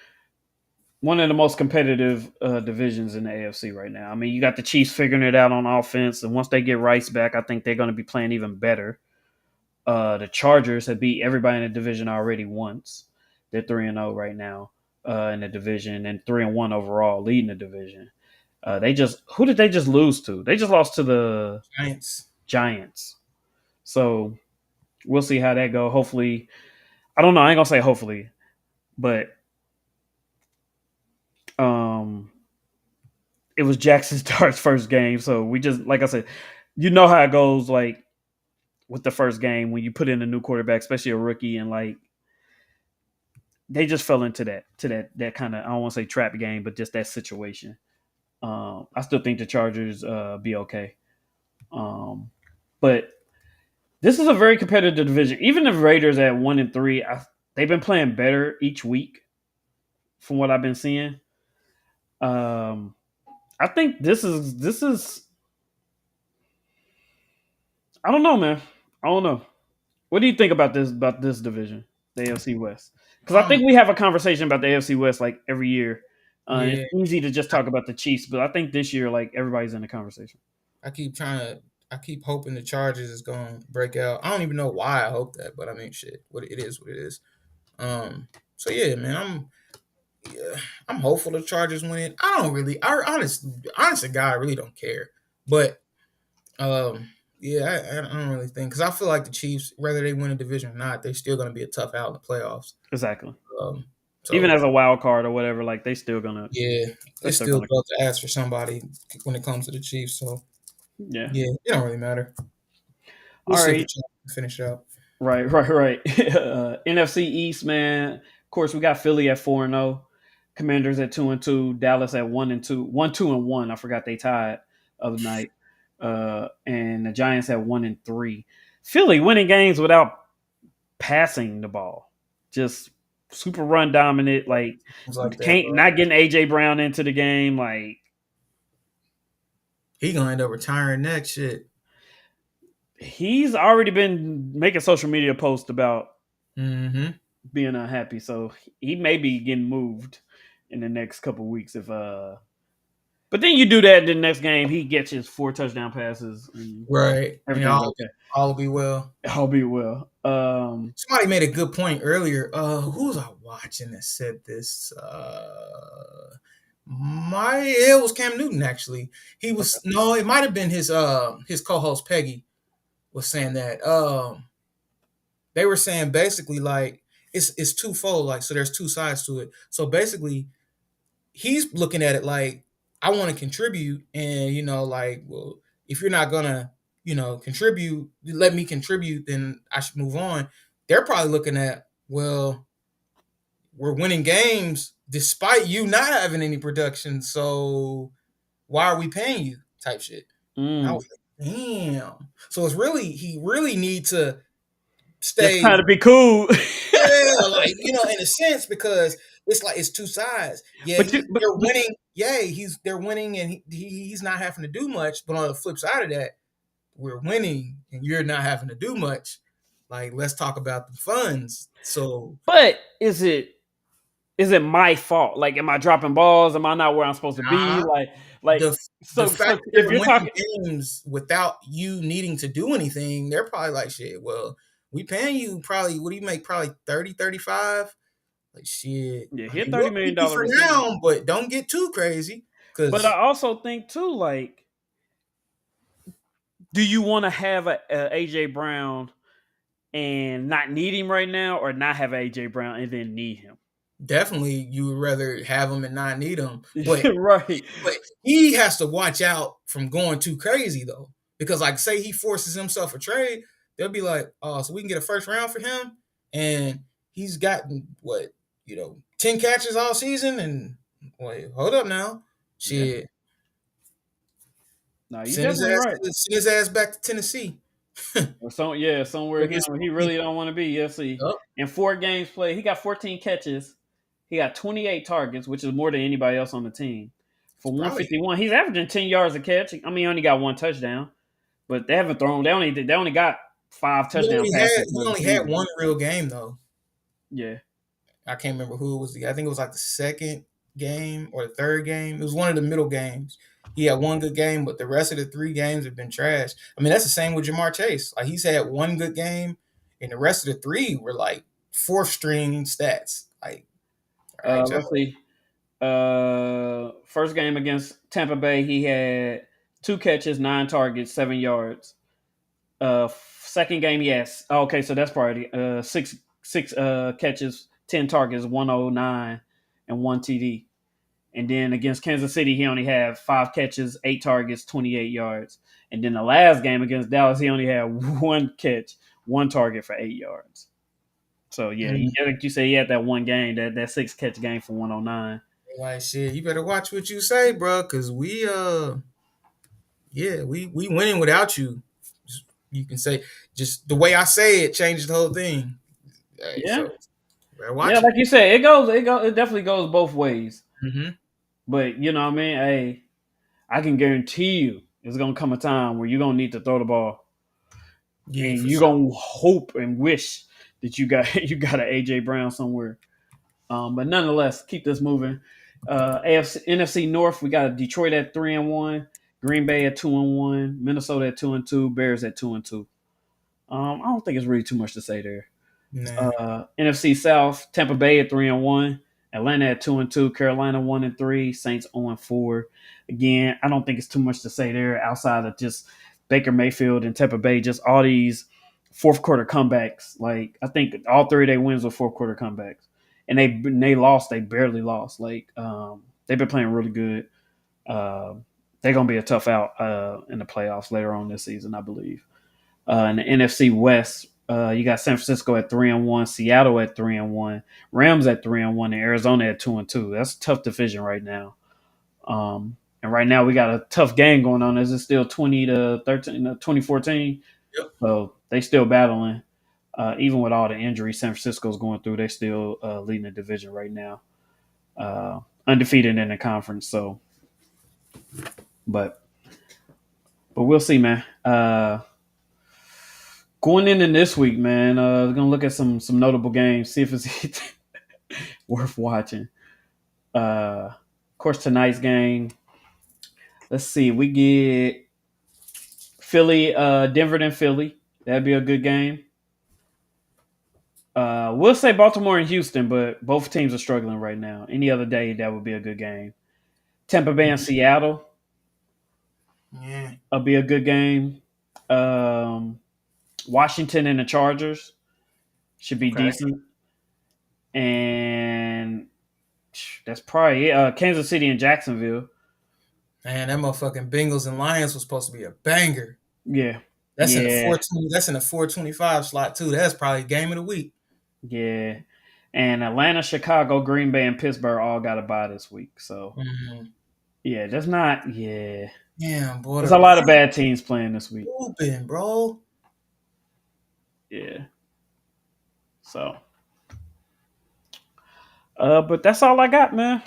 one of the most competitive divisions in the AFC right now. I mean, you got the Chiefs figuring it out on offense, and once they get Rice back, I think they're going to be playing even better. The Chargers have beat everybody in the division already once. They're 3-0 right now in the division, and 3-1 overall, leading the division. Who did they just lose to? They just lost to the Giants. Giants. So we'll see how that go. Hopefully, I don't know. I ain't gonna say hopefully, but um, it was Jackson Start's first game, so we just, like I said, how it goes. Like with the first game, when you put in a new quarterback, especially a rookie, and like they just fell into that kind of, I don't want to say trap game, but just that situation. I still think the Chargers be okay, but this is a very competitive division. Even the Raiders at 1-3, they've been playing better each week, from what I've been seeing. I think this is. I don't know, man. I don't know. What do you think about this division, the AFC West? Because I think Um. we have a conversation about the AFC West like every year. It's Yeah. easy to just talk about the Chiefs, but I think this year, like everybody's in the conversation. I keep trying to. I keep hoping the Chargers is going to break out. I don't even know why I hope that, but I mean, shit. What it is, what it is. So yeah, man. I'm hopeful the Chargers win. I don't really. Honest to God, I really don't care. But yeah, I don't really think, because I feel like the Chiefs, whether they win a division or not, they're still going to be a tough out in the playoffs. Exactly. Um, Even so as a wild card or whatever, like yeah, they're it's still still gonna. about to ask for somebody when it comes to the Chiefs. So Yeah. yeah, it don't really matter. We'll All see if the right. Chargers finish out. Right. Right. Right. NFC East, man. Of course, we got Philly at 4-0, Commanders at 2-2, Dallas at 1-2, 1-2-1. I forgot they tied other night, and the Giants at 1-3. Philly winning games without passing the ball, just super run dominant. Like Things like that, can't bro. not getting AJ Brown into the game. Like He gonna end up retiring next shit. he's already been making social media posts about Mm-hmm. being unhappy, so he may be getting moved in the next couple weeks. If but then you do that in the next game, he gets his 4 touchdown passes, and Right. And everything's okay. all will be well. I'll be well. Somebody made a good point earlier. Who was I watching that said this? It was Cam Newton actually. He was no, it might have been his co-host Peggy was saying that. They were saying basically like it's twofold, like, so there's two sides to it. So basically he's looking at it like, I want to contribute, and like, well, if you're not gonna, contribute, let me contribute, then I should move on. They're probably looking at, well, we're winning games despite you not having any production, so why are we paying you? Type shit. And I mm, was like, damn. So it's really, he really need to just stay. trying to be cool. Yeah, like, in a sense, because it's like it's two sides. Yeah, but you, they're winning. Yeah, they're winning, and he's not having to do much. But on the flip side of that, we're winning and you're not having to do much. Like, let's talk about the funds. So, But is it my fault? Like, am I dropping balls? Am I not where I'm supposed to be? nah, Like the fact so that if they're you're winning talking, games without you needing to do anything, they're probably like, shit, well, we paying you probably, what do you make? Probably 30, 35. Like, shit. yeah, I he a mean, $30 we'll million keep you dollar for receiver. now, but don't get too crazy. But I Cause also think too, like, do you want to have a AJ Brown and not need him right now, or not have AJ Brown and then need him? definitely you would rather have them and not need them. But Right. But he has to watch out from going too crazy though, because like say he forces himself a trade, they'll be like, oh, so we can get a first round for him, and he's gotten what 10 catches all season, and wait, hold up now, Yeah. shit, No, you're definitely right. send his ass back to Tennessee. Or yeah, somewhere he really don't want to be. Yeah, see, Yup, in 4 games played, he got 14 catches. He got 28 targets, which is more than anybody else on the team. For it's probably 151, he's averaging 10 yards a catch. I mean, he only got 1 touchdown, but they haven't thrown. They only got 5 touchdown passes he for the only had season. one real game though. Yeah. I can't remember who it was. I think it was like the second game or the third game. It was one of the middle games. He had one good game, but the rest of the 3 games have been trash. I mean, that's the same with Jamar Chase. Like he's had one good game, and the rest of the 3 were like fourth string stats. Like, all right, Let's y'all. see. First game against Tampa Bay, he had 2 catches, 9 targets, 7 yards. Second game, yes. Okay, so that's probably six catches, 10 targets, 109, and 1 TD. And then against Kansas City, he only had 5 catches, 8 targets, 28 yards. And then the last game against Dallas, he only had 1 catch, 1 target for 8 yards. So yeah, Mm, like you say, he had that one game, that 6 catch game for 109. like shit, you better watch what you say, bro, because yeah, we winning without you. You can say just the way I say it changes the whole thing. Hey, Yeah, so better yeah, watch it. like you said, it definitely goes both ways. Mm-hmm. But you know what I mean? Hey, I can guarantee you there's gonna come a time where you're gonna need to throw the ball, Yeah, and for you're sure. gonna hope and wish that you got you got an AJ Brown somewhere. But nonetheless, keep this moving. AFC NFC North, we got Detroit at 3-1, Green Bay at 2-1, Minnesota at 2-2, Bears at 2-2. I don't think it's really too much to say there. Nah. NFC South, Tampa Bay at 3-1, Atlanta at 2-2, Carolina 1-3, Saints 0-4. Again, I don't think it's too much to say there outside of just Baker Mayfield and Tampa Bay, just all these fourth quarter comebacks. Like I think all 3 of their wins were fourth quarter comebacks, and they lost. They barely lost. Like they've been playing really good. Uh, they're gonna be a tough out in the playoffs later on this season, I believe. In the NFC West, you got San Francisco at 3-1, Seattle at 3-1, Rams at 3-1, and Arizona at 2-2. That's a tough division right now. And right now we got a tough game going on. Is it still 20-13, 2014? Yep. So they still battling. Even with all the injuries San Francisco's going through, they're still leading the division right now. Undefeated in the conference. So, but we'll see, man. Going in this week, man, we're gonna look at some notable games, see if it's worth watching. Of course, tonight's game. Let's see, we get Philly, Denver, and Philly. That'd be a good game. We'll say Baltimore and Houston, but both teams are struggling right now. Any other day, that would be a good game. Tampa Bay and Seattle Yeah. will be a good game. Um, Washington and the Chargers should be Okay. decent. And that's probably it. Kansas City and Jacksonville. Man, that motherfucking Bengals and Lions was supposed to be a banger. Yeah, That's in the yeah, 420. That's in the 425 slot too. That's probably game of the week. yeah. And Atlanta, Chicago, Green Bay, and Pittsburgh all got to buy this week. So Mm-hmm. yeah, that's not. Yeah, Damn, boy, there's the a lot of Lions bad teams playing this week. open, bro. Yeah. So, but that's all I got, man.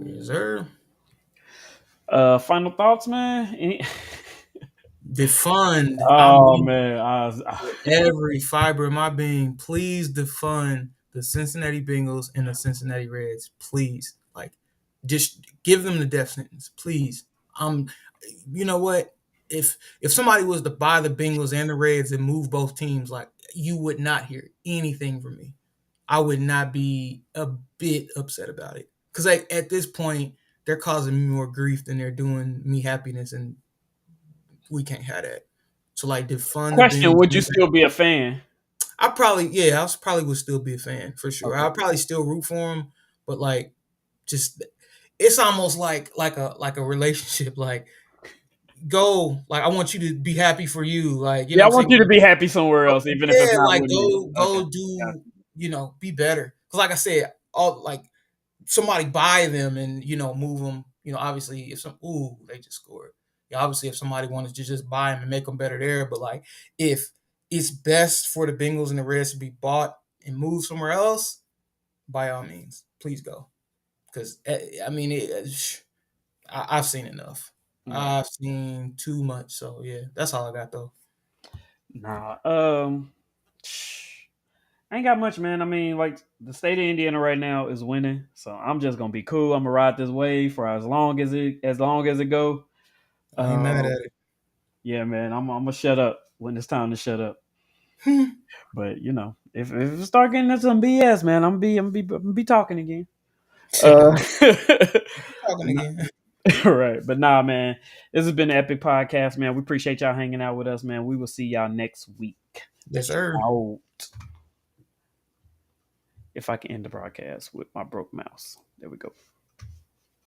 Yes, sir. Final thoughts, man. Defund. I Oh mean, man, with every fiber of my being, please defund the Cincinnati Bengals and the Cincinnati Reds. Please, like, just give them the death sentence, please. Um, you know what? If somebody was to buy the Bengals and the Reds and move both teams, like, you would not hear anything from me. I would not be a bit upset about it because, like, at this point, they're causing me more grief than they're doing me happiness, and we can't have that. So, like, defund the question: Bengals. would you still be a fan? I probably, yeah, probably would still be a fan for sure. Okay. I'll probably still root for him, but like, just it's almost like a relationship. Like, go, like, I want you to be happy for you. Like, you know Yeah, I what I'm want saying? you to be happy somewhere else, even if it's Yeah, not like, with me. Okay. go Yeah. do, be better. Because, like I said, all like somebody buy them and move them. Obviously, if they just scored. Yeah, obviously, if somebody wanted to just buy them and make them better there, but like, if it's best for the Bengals and the Reds to be bought and moved somewhere else, by all means, please go. Because I mean, I've seen enough. Right. I've seen too much. So yeah, that's all I got though. Nah. I ain't got much, man. I mean, like the state of Indiana right now is winning, so I'm just gonna be cool. I'm gonna ride this wave for as long as it go. I ain't mad Um, at yeah, man. I'm gonna shut up when it's time to shut up. it. But if it start getting into some BS, man, I'm be talking again. Uh, Talking again. right, but nah, man. This has been the Epic Podcast, man. We appreciate y'all hanging out with us, man. We will see y'all next week. Yes, sir. Out. If I can end the broadcast with my broke mouse. There we go.